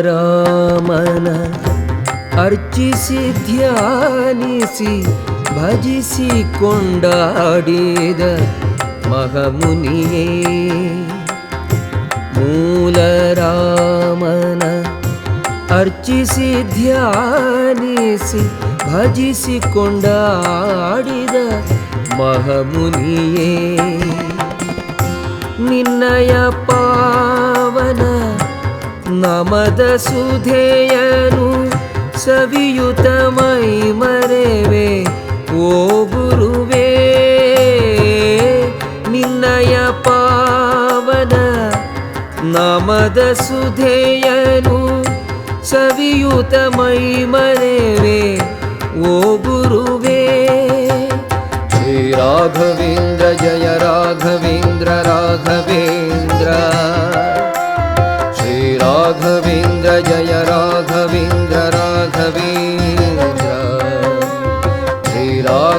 [SPEAKER 3] ರಾಮನ ಅರ್ಚಿಸಿ ಧ್ಯಾನಿಸಿ ಭಜಿಸಿ ಕೊಂಡಾಡಿದ ಮಹಾಮುನಿಯೇ ಮೂಲ ರಾಮನ ಅರ್ಚಿಸಿ ಧ್ಯಾನಿಸಿ ಭಜಿಸಿ ಕೊಂಡಾಡಿದ ಮಹಾಮುನಿಯೇ ನಿನ್ನಯ ಪಾವನ ನಮದ ಸುಧೆಯನು ಸವಿಯುತ ಮೈ ಮರೆವೆ ಓ ಗುರುವೇ ನಿನ್ನಯ ಪಾವನ ನಮದ ಸುಧೆಯನು ಸವಿಯುತ ಮೈ ಮರೆವೆ ಓ ಗುರುವೇ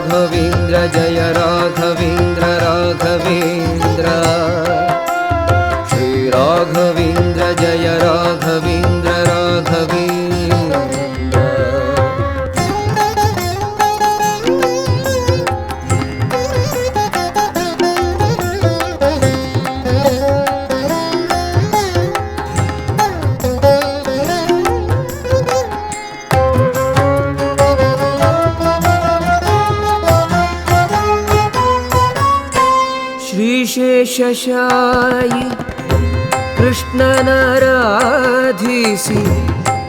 [SPEAKER 3] राघवेन्द्र जय राघवेन्द्र राघवेन्द्र श्री राघवेन्द्र जय राघवेन्द्र राघवेन्द्र श्रीशेषशायि कृष्णनराधिसि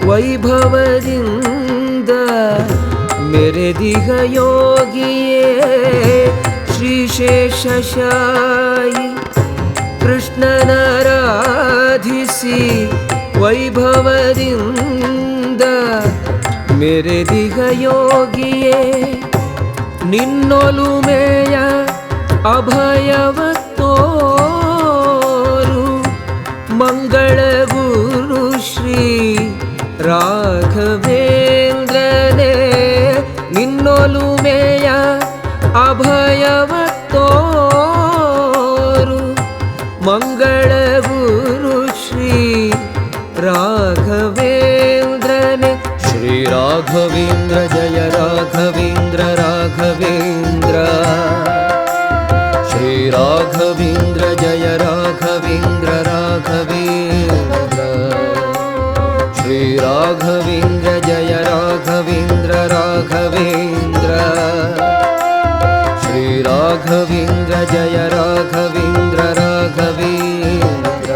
[SPEAKER 3] वैभवದಿಂದ ಮೆರೆದಿಹ ಯೋಗಿಯೇ ಶ್ರೀಶೇಷಶಾಯಿ ಕೃಷ್ಣನರಾಧಿಸಿ ವೈಭವದಿಂದ ಮೆರೆದಿಹ ಯೋಗಿಯೇ ನಿನ್ನೊಲುಮೆಯ ಅಭಯವತ್ತೋರು ಮಂಗಳ ಗುರು ಶ್ರೀ ರಾಘವೇಂದ್ರನೇ ನಿನ್ನೊಲುಮೆಯ ಅಭಯವತ್ತೋರು ಮಂಗಳ ಗುರು ಶ್ರೀ ರಾಘವೇಂದ್ರನೇ ಶ್ರೀ ರಾಘವೇಂದ್ರ ಜಯ ರಾಘವೇಂದ್ರ ರಾಘವೇಂದ್ರ श्री राघवेन्द्र जय राघवेन्द्र राघवेन्द्र श्री राघवेन्द्र जय राघवेन्द्र राघवेन्द्र श्री राघवेन्द्र जय राघवेन्द्र राघवेन्द्र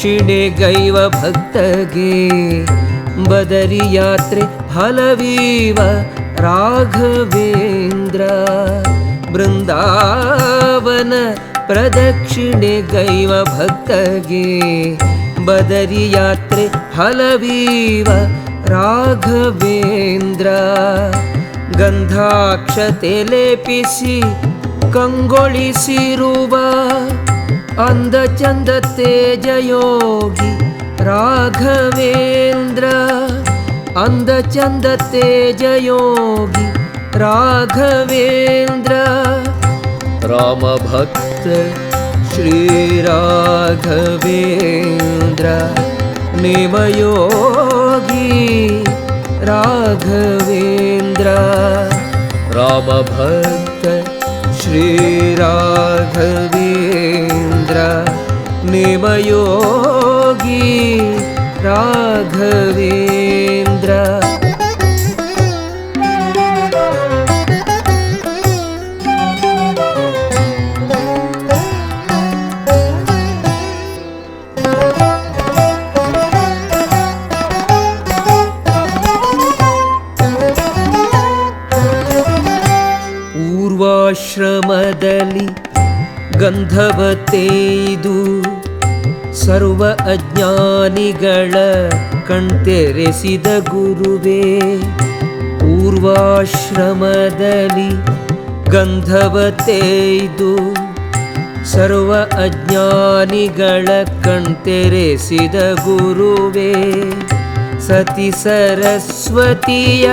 [SPEAKER 3] ಪ್ರದಕ್ಷಿಣೆಗೈವ ಭಕ್ತಗೆ ಬದರಿ ಯಾತ್ರೆ ಫಲವೀವ ರಾಘವೇಂದ್ರ. ಬೃಂದಾವನ ಪ್ರದಕ್ಷಿಣೆಗೈವ ಭಕ್ತಗೆ ಬದರಿ ಯಾತ್ರೆ ಫಲವೀವ ರಾಘವೇಂದ್ರ. ಗಂಧಾಕ್ಷತೆ ಲೇಪಿಸಿ ಕಂಗೊಳಿಸಿರುವ ಅಂದ ಚಂದ ತೇಜಯೋಗಿ ರಾಘವೇಂದ್ರ. ಅಂದ ಚಂದ ತೇಜಯೋಗಿ ರಾಘವೇಂದ್ರ. ರಾಮ ಭಕ್ತ ಶ್ರೀ ರಾಘವೇಂದ್ರ ನೇಮಯೋಗಿ ರಾಘವೇಂದ್ರ. ರಾಮ ಭಕ್ತ ಶ್ರೀ ರಾಘವೇಂದ್ರ ನೇಮಯೋಗಿ ರಾಘವೇಂದ್ರ. ಪೂರ್ವಾಶ್ರಮದಲ್ಲಿ ಗಂಧವತೆಯ್ದು ಸರ್ವ ಅಜ್ಞಾನಿಗಳ ಕಣ್ತೆರೆಸಿದ ಗುರುವೇ. ಪೂರ್ವಾಶ್ರಮದಲ್ಲಿ ಗಂಧವತೆಯ್ದು ಸರ್ವ ಅಜ್ಞಾನಿಗಳ ಕಣ್ತೆರೆಸಿದ ಗುರುವೇ. ಸತಿ ಸರಸ್ವತಿಯ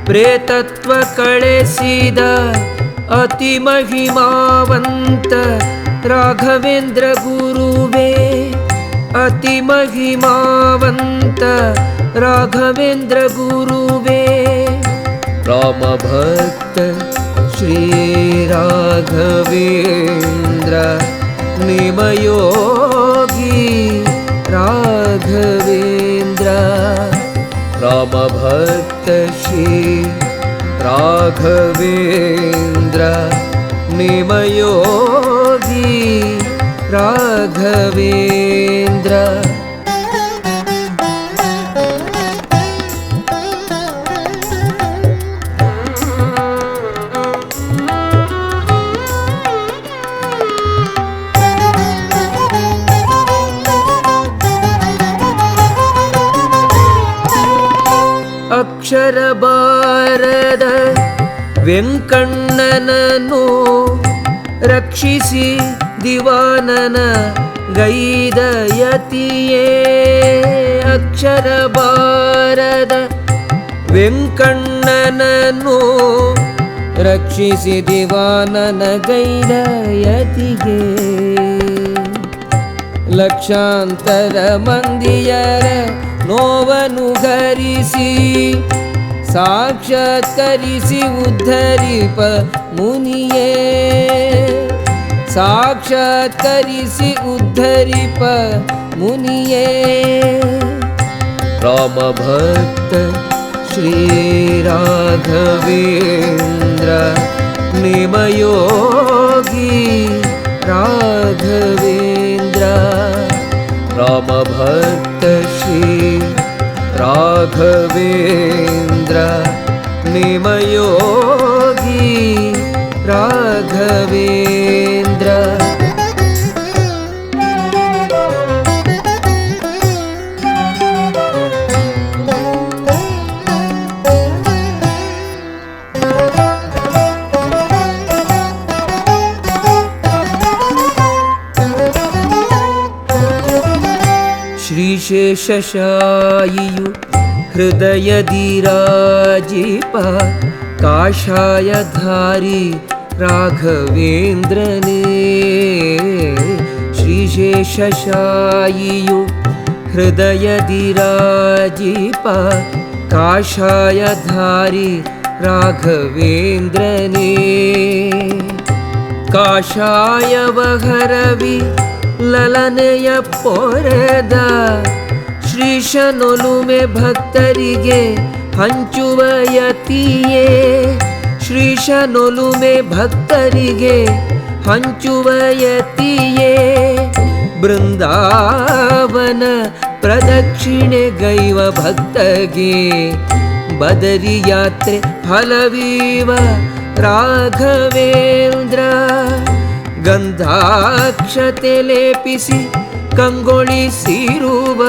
[SPEAKER 3] ಪ್ರೇತತ್ವ ಕಳೆಸಿದ ಅತಿ ಮಹಿಮಾವಂತ ರಾಘವೇಂದ್ರ ಗುರುವೇ. ಅತಿ ಮಹಿಮಾವಂತ ರಾಘವೇಂದ್ರ ಗುರುವೇ. ರಾಮ ಭಕ್ತ ಶ್ರೀ ರಾಘವೇಂದ್ರ ನೇಮಯೋಗಿ ರಾಘವೇಂದ್ರ. ರಾಮ ಭಕ್ತ ಶ್ರೀ ರಾಘವೇಂದ್ರ ನೇಮಯೋಗಿ ರಾಘವೇಂದ್ರ. ಅಕ್ಷರ ಬಾರದ ವೆಂಕಣ್ಣನನ್ನು ರಕ್ಷಿಸಿ ದಿವಾನನ ಗೈದ ಯತಿಯೇ. ಅಕ್ಷರ ಬಾರದ ವೆಂಕಣ್ಣನನ್ನು ರಕ್ಷಿಸಿ ದಿವಾನನ ಗೈದ ಯತಿಗೆ. ಲಕ್ಷಾಂತರ ಮಂದಿಯರ ನೋವನ್ನು ಹರಿಸಿ ಸಾಕ್ಷಾತ್ಕರಿಸಿ ಉದ್ಧರಿಪ ಮುನಿಯೇ. ಸಾಕ್ಷಾತ್ಕರಿಸಿ ಉದ್ಧರಿಪ ಮುನಿಯೇ. ರಾಮ ಭಕ್ತ ಶ್ರೀ ರಾಘವೇಂದ್ರ ನೇಮಯೋಗಿ ರಾಘವೇಂದ್ರ. ರಾಮ ಭಕ್ತ ಶ್ರೀ ರಾಘವೇಂದ್ರ ನೇಮಯೋಗಿ ರಾಘವೇಂದ್ರ. ಶ್ರೀಶೇಷಶಾಯಿಯು ಹೃದಯದಿರಾಜಿಪ ಕಾಷಾಯಧಾರಿ ರಾಘವೇಂದ್ರನೇ. ಶ್ರೀಶೇಷಶಾಯಿಯು ಹೃದಯದಿರಾಜಿಪ ಕಾಷಾಯಧಾರಿ ರಾಘವೇಂದ್ರನೇ. ಕಾಷಾಯವಹರವಿ ಲಲನೆಯ ಪೊರೆದ ಶ್ರೀಶನೊಲುಮೆ ಭಕ್ತರಿಗೆ ಹಂಚುವ ಯತಿಯೇ. ಶ್ರೀಶನೊಲುಮೆ ಭಕ್ತರಿಗೆ ಹಂಚುವ ಯತಿಯೇ. ಬೃಂದಾವನ ಪ್ರದಕ್ಷಿಣೆಗೈವ ಭಕ್ತಗೆ ಬದರಿ ಯಾತ್ರೆ ಫಲವೀವ ರಾಘವೇಂದ್ರ. ಗಂಧಾಕ್ಷತೆ ಲೇಪಿಸಿ ಕಂಗೊಳಿಸಿರುವ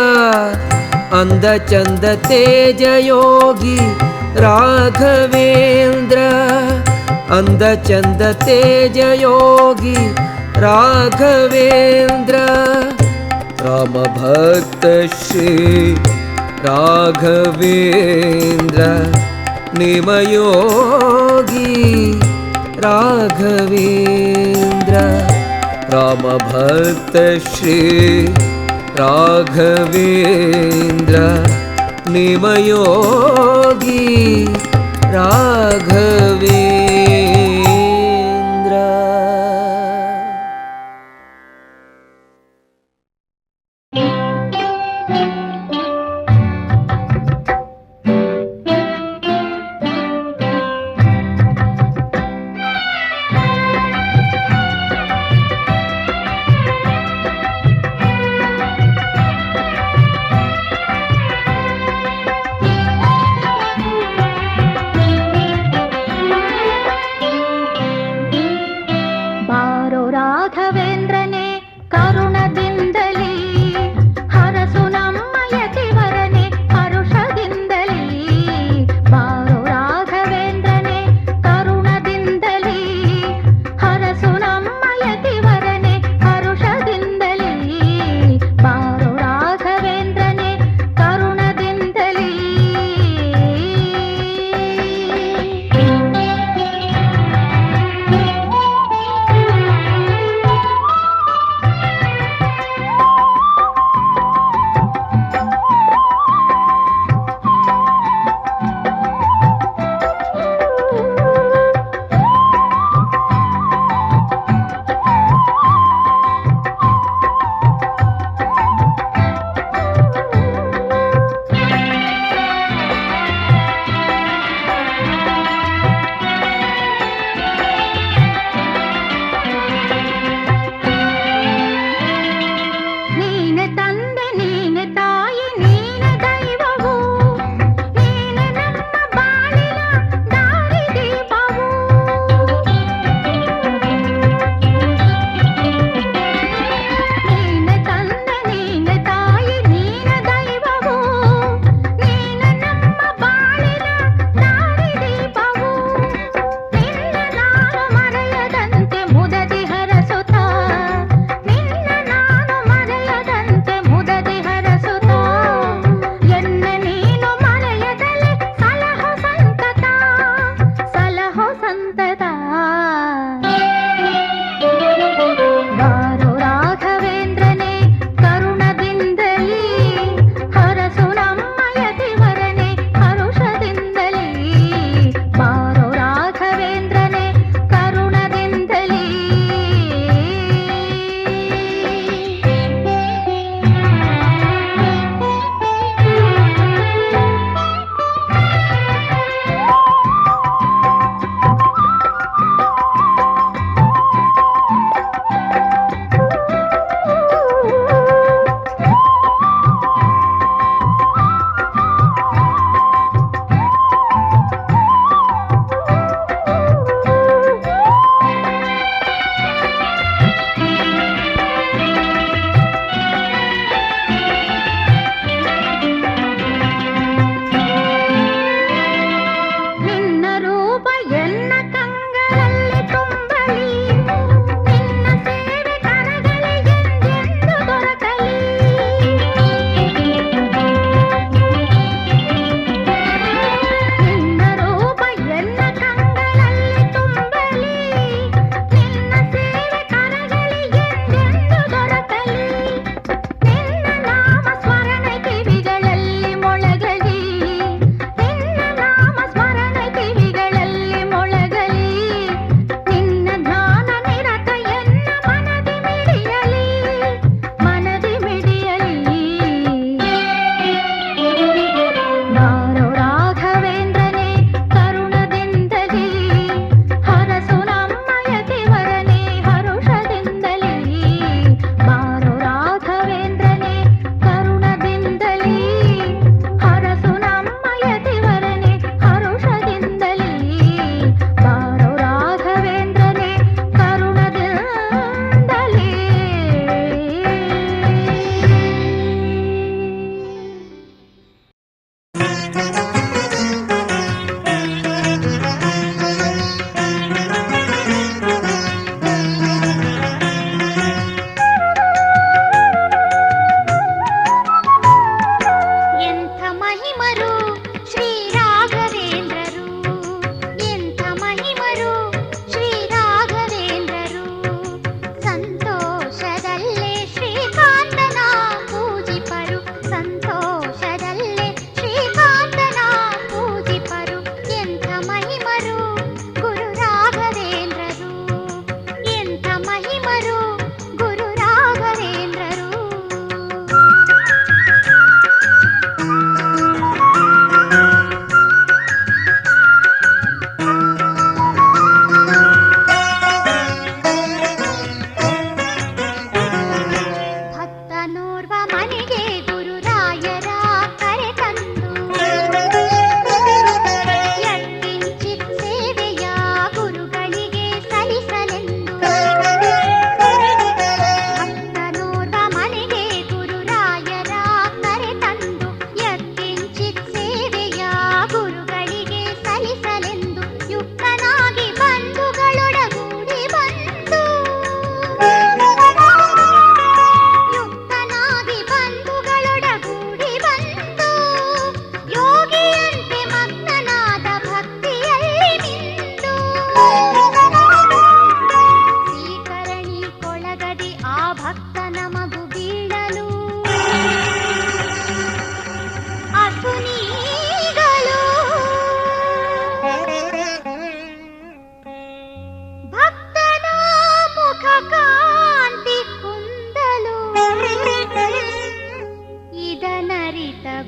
[SPEAKER 3] ಅಂದ ಚಂದ ತೇಜಯೋಗಿ ರಾಘವೇಂದ್ರ. ಅಂದ ಚಂದ ತೇಜಯೋಗಿ ರಾಘವೇಂದ್ರ. ರಾಮ ಭಕ್ತ ಶ್ರೀ ರಾಘವೇಂದ್ರ ನಿಮಯೋಗಿ ರಾಘವೇಂದ್ರ. ರಾಮ ಭಕ್ತ ಶ್ರೀ ರಾಘವೇಂದ್ರ ನಿಮಯೋಗಿ ರಾಘವೇಂದ್ರ.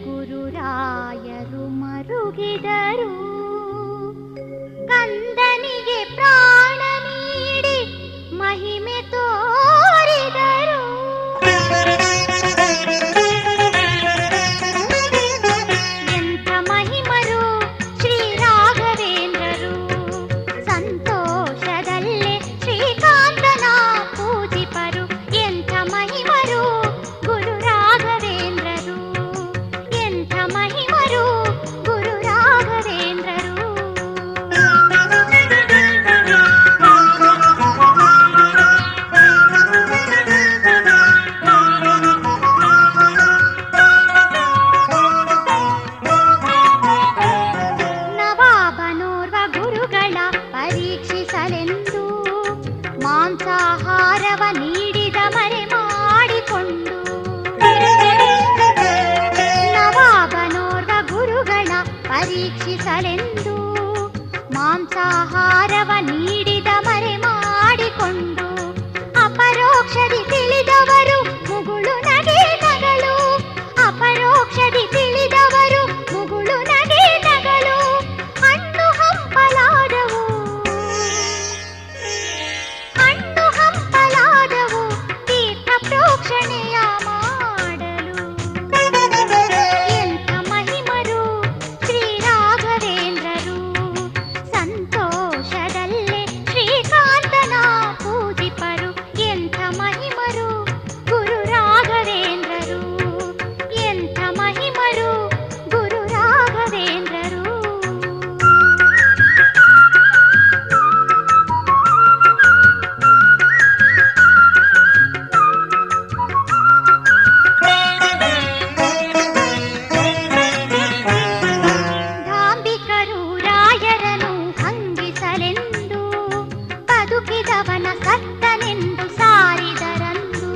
[SPEAKER 4] ಗುರುರಾಯರು ಮರುಗಿದರು, ಕಂದನಿಗೆ ಪ್ರಾಣ ನೀಡಿ ಮಹಿಮೆ ತೋರಿದರು. ಎಂಥ ಮಹಿಮರು ಶ್ರೀ ರಾಘವೇಂದ್ರರು, ಸಂತೋಷದಲ್ಲೇ ಶ್ರೀಕಾಂತನ ಪೂಜಿಪರು. ಎಂಥ ಮಹಿಮರು ಗುರು ರಾಘವೇಂದ್ರರು, ಎಂಥ ಮಹಿಮರು ಗುರು ರಾಘವೇಂದ್ರರು. ನವಾಬನೋರ್ವ ಗುರುಗಳ ಪರೀಕ್ಷಿಸಲೆಂದು ಮಾಂಸಾಹಾರವ ನೀಡಿದ ಮರೆ ಮಾಡಿಕೊಂಡು, ನವಾಬನೋರ್ವ ಗುರುಗಳ ಪರೀಕ್ಷಿಸಲೆಂದು ಮಾಂಸಾಹಾರವ ನೀಡಿದ ಮರೆ ಮಾಡಿಕೊಂಡು, ಅಪರೋಕ್ಷದಿ ತಿಳಿದವರು ಮುಗುಳು ನಗೆ ನಗಲು, ಅಪರೋಕ್ಷದಿ ತಿಳಿದವರು ಮುಗುಳು ನಗೆ ನಗಲು. ಹಣ್ಣು ಹಂಪಲಾದವು, ಹಣ್ಣು ಹಂಪಲಾದವು ತೀರ್ಥ ಪ್ರೋಕ್ಷಣೆಯ ಮಾಡಲು. ಎಂಥ ಮಹಿಮರು ಶ್ರೀ ರಾಘವೇಂದ್ರರು, ಸಂತೋಷದಲ್ಲೇ ಶ್ರೀಕಾಂತನ ಪೂಜಿಪರು. ಎಂಥ ಮಹಿಮರು ಗುರು ರಾಘವೇಂದ್ರರು, ಎಂಥ ಮಹಿಮರು ಗುರು ರಾಘವೇಂದ್ರರು. ಧಾಂಬಿಕರು ರಾಯರನು ಹಂಗಿಸಲೆಂದು ಬದುಕಿದವನ ಸತ್ತನೆಂದು ಸಾರಿದರಂದು.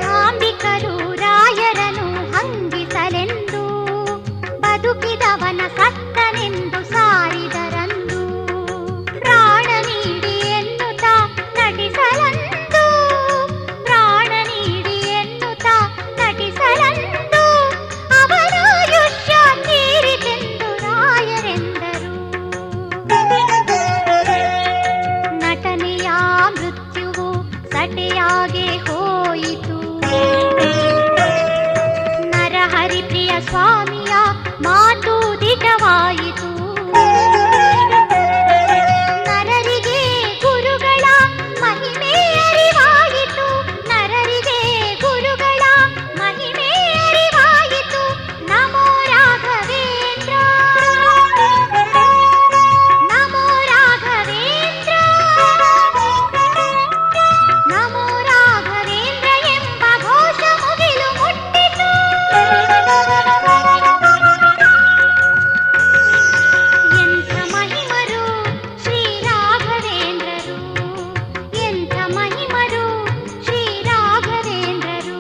[SPEAKER 4] ಧಾಂಬಿಕರು ರಾಯರನು ಹಂಗಿಸಲೆಂದು ಬದುಕಿದವನ ಸತ್ತನೆಂದು ಸಾರಿದರಂದು. ಪ್ರಾಣ ನೀಡಿ ಎನ್ನುತ್ತಾ ನಟಿಸಲಂದು, ಪ್ರಾಣ ನೀಡಿ ಎನ್ನುತ್ತಾ ನಟಿಸಲಂದು. ಅವರಾಯುಷ್ಯ ತೀರಿತೆಂದು ರಾಯರೆಂದರು. ನಟನೆಯ ಮೃತ್ಯುವು ಸಟೆಯಾಗೆ ಹೋಯಿತು, ನರಹರಿಪ್ರಿಯ ಸ್ವಾಮಿಯ ಮಾತು ದಿಟವಾಯಿತು. ನರರಿಗೆ ಗುರುಗಳ ಮಹಿಮೆ ಅರಿವಾಯಿತು, ನರರಿಗೆ ಗುರುಗಳ ಮಹಿಮೆ ಅರಿವಾಯಿತು. ನಮೋ ರಾಘವೇಂದ್ರ, ನಮೋ ರಾಘವೇಂದ್ರ, ನಮೋ ರಾಘವೇಂದ್ರ ಎಂಬ ಘೋಷ ಮುಗಿಲು ಮುಟ್ಟಿತು. ಎಂಥ ಮಹಿಮರು ಶ್ರೀ ರಾಘವೇಂದ್ರರು, ಎಂಥ ಮಹಿಮರು ಶ್ರೀ ರಾಘವೇಂದ್ರರು.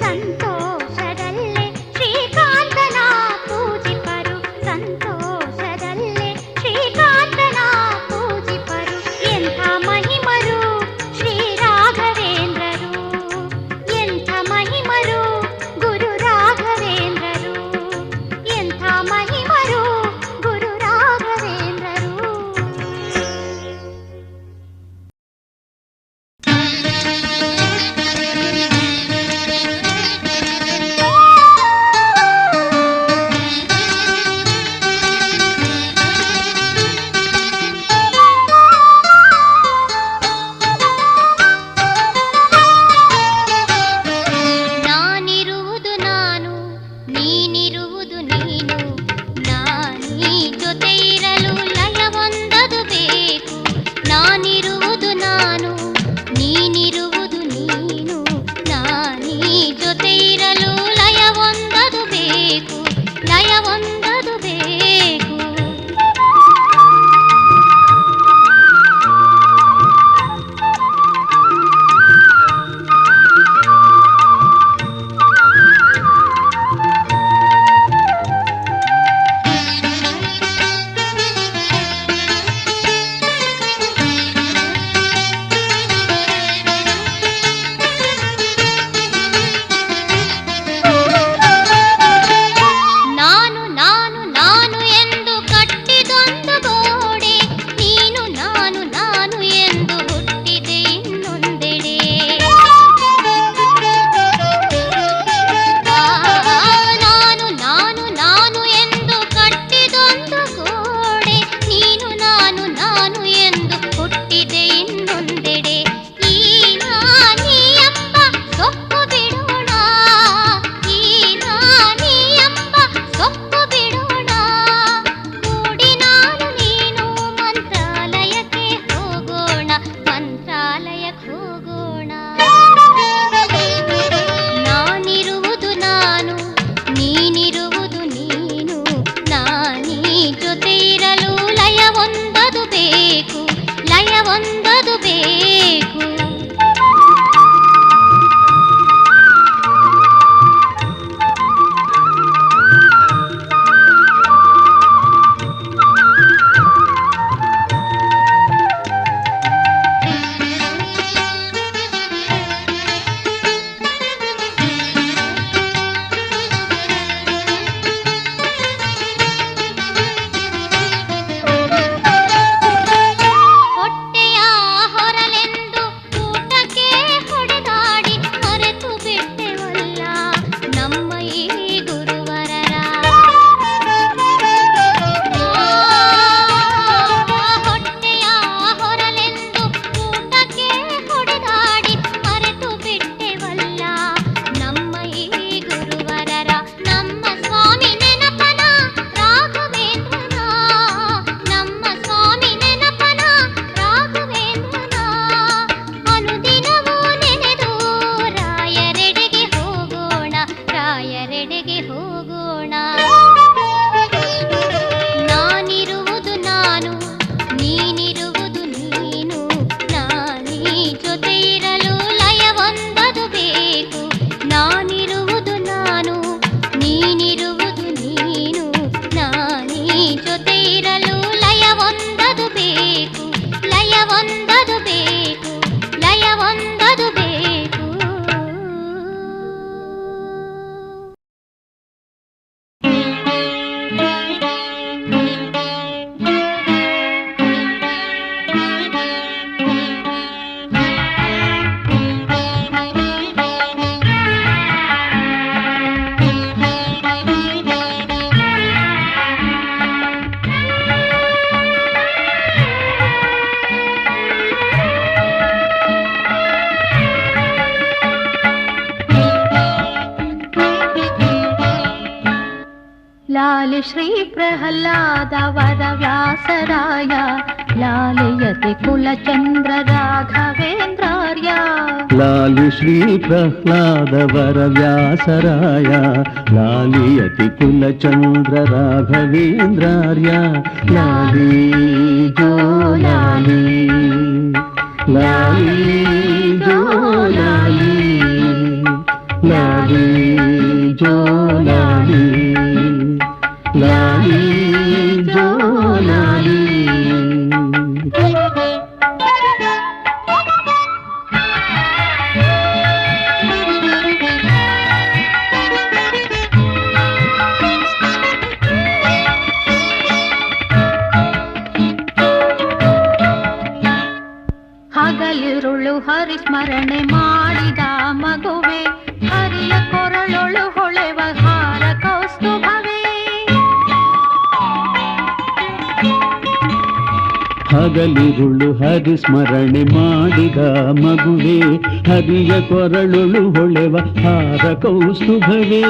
[SPEAKER 4] ಸಂತೋಷದಲ್ಲೇ ಶ್ರೀಕಾಂತನ ಪೂಜಿಪರು, ಸಂತೋಷದಲ್ಲೇ ಶ್ರೀಕಾಂತನ ಪೂಜಿಪರು. ಎಂಥ ಮಹಿಮರು ಶ್ರೀ ರಾಘವೇಂದ್ರರು, ಎಂಥ ಮಹಿಮರು ಗುರು ರಾಘವೇಂದ್ರರು, ಎಂಥ ಮಹಿಮರು ಗುರು ರಾಘವೇಂದ್ರರು. ನಾನಿರುವುದು ನಾನು, ನೀನಿರುವುದು ನೀನು, ನಾನೀ ಜೊತೆ ಇರಲು ಲಯವೊಂದದು ಬೇಕು. ನಾನಿರುವುದು ನಾನು, ನೀನಿರುವುದು ನೀನು, ನಾನೀ ಜೊತೆ ಇರಲು ಲಯವೊಂದದು ಬೇಕು, ಲಯವೊಂದದು ಬೇಕು. लालि श्री प्रह्लाद वर व्यासराय लालयति कुलचन्द्र राघवेन्द्रार्य
[SPEAKER 2] लालि श्री प्रह्लाद वर व्यासराय लालयति कुलचन्द्र राघवेन्द्रार्य लाली जो लाली लाली जो लाली लाली जो लाली लाली जो लाली
[SPEAKER 4] ಹಗಲಿರುಳು ಹರಿಸ್ಮರಣೆ ಮಾಡಿದ ಮಗುವೆ ಹರಿಯ ಕೊರಳೊಳು ಹೊಳೆವ ಹಾರ ಕೌಸ್ತುಭವೇ
[SPEAKER 2] ಹಗಲಿರುಳು ಹರಿಸ್ಮರಣೆ ಮಾಡಿದ ಮಗುವೆ ಹರಿಯ ಕೊರಳುಳು ಹೊಳೆವ ಹಾರ ಕೌಸ್ತುಭವೇ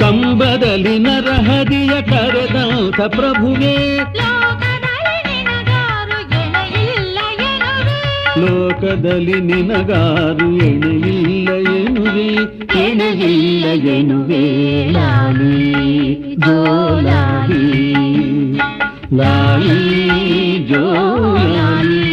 [SPEAKER 2] ಕಂಬದಲ್ಲಿ ನರಹರಿಯ ಕರೆದಂಥ ಪ್ರಭುವೇ ಲೋಕದಲ್ಲಿ ನಿನಗಾರು ಎಣೆಯಿಲ್ಲ ಎನ್ನುವೆ ಎಣೆಯಿಲ್ಲ ಎನ್ನುವೆ ಲಾಲಿ ಜೋ ಲಾಲಿ ಲಾಲಿ ಜೋ ಲಾಲಿ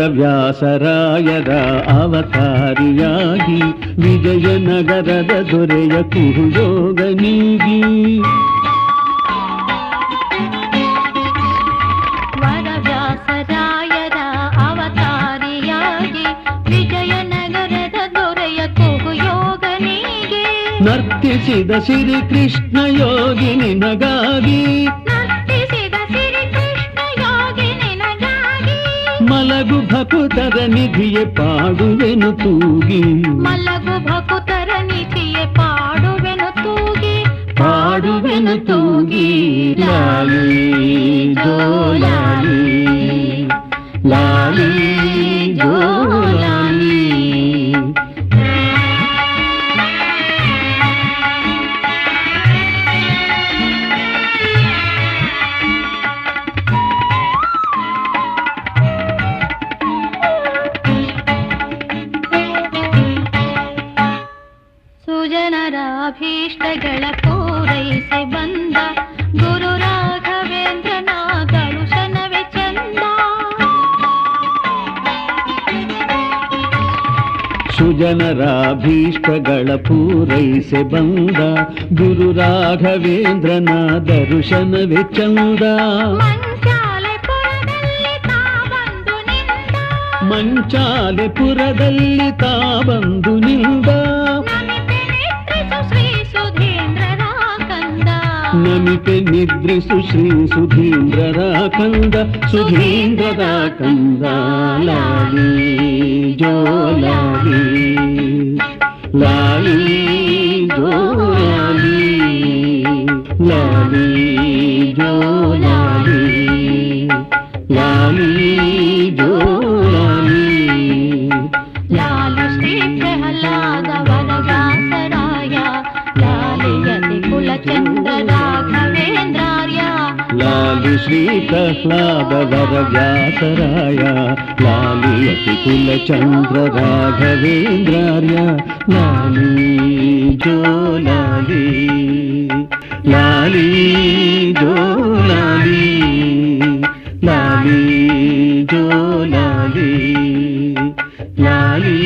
[SPEAKER 2] ವರವ್ಯಾಸರಾಯರ ಅವತಾರಿಯಾಗಿ ವಿಜಯನಗರದ ದೊರೆಯ ಕುಹುಯೋಗ ನೀಗಿ
[SPEAKER 4] ವರವ್ಯಾಸರಾಯರ ಅವತಾರಿಯಾಗಿ ವಿಜಯನಗರದ ದೊರೆಯ ಕುಹುಯೋಗ ನೀಗಿ
[SPEAKER 2] ನರ್ತಿಸಿದ ಶ್ರೀಕೃಷ್ಣ ಯೋಗಿ ನಿನಗಾಗಿ ಮಲಗು ಭಕುತರ ನಿಧಿಯೇ ಪಾಡುವೆನು ತೂಗಿ
[SPEAKER 4] ಮಲಗು ಭಕುತರ ನಿಧಿಯೇ ಪಾಡುವೆನು ತೂಗಿ
[SPEAKER 2] ಪಾಡುವೆನು ತೂಗಿ ಲಾಲಿ ಜೋ ಲಾಲಿ ಲಾಲಿ ಜೋ ಲಾಲಿ
[SPEAKER 4] ಸುಜನರ ಅಭೀಷ್ಟಗಳ ಪೂರೈಸಿ ಬಂದ ಗುರು ರಾಘವೇಂದ್ರನ ದರ್ಶನವೇ ಚಂದ
[SPEAKER 2] ಸುಜನರ ಅಭೀಷ್ಟಗಳ ಪೂರೈಸಿ ಬಂದ ಗುರು ರಾಘವೇಂದ್ರನ ದರ್ಶನವೇ ಚಂದ ಮಂಚಾಲೆಪುರದಲ್ಲಿ ತಾ ಬಂದು ನಿಂದ ನಮಿತೆ ನಿದ್ರಿಸು ಶ್ರೀ ಸುಧೀಂದ್ರರ ಕಂದ ಸುಧೀಂದ್ರರ ಕಂದ ಲಾಲಿ ಜೋ ಲಾಲಿ ಲಾಲಿ ಜೋ ಲಾಲಿ ಲಾಲಿ ಜೋ ಲಾಲಿ ಲಾಲಿ ಜೋ ಲಾಲಿ
[SPEAKER 4] ಲಾಲಿ ಶ್ರೀ ಪ್ರಹ್ಲಾದ ವರ ವ್ಯಾಸರಾಯ ಲಾಲಿಯತಿ ಕುಲಚಂದ್ರ ರಾಘವೇಂದ್ರಾರ್ಯ
[SPEAKER 2] लाली श्री प्रह्लाद वर व्यासराय लालियति कुलचन्द्र राघवेन्द्रार्य लाली जो लाली लाली जो लाली लाली जो लाली लाली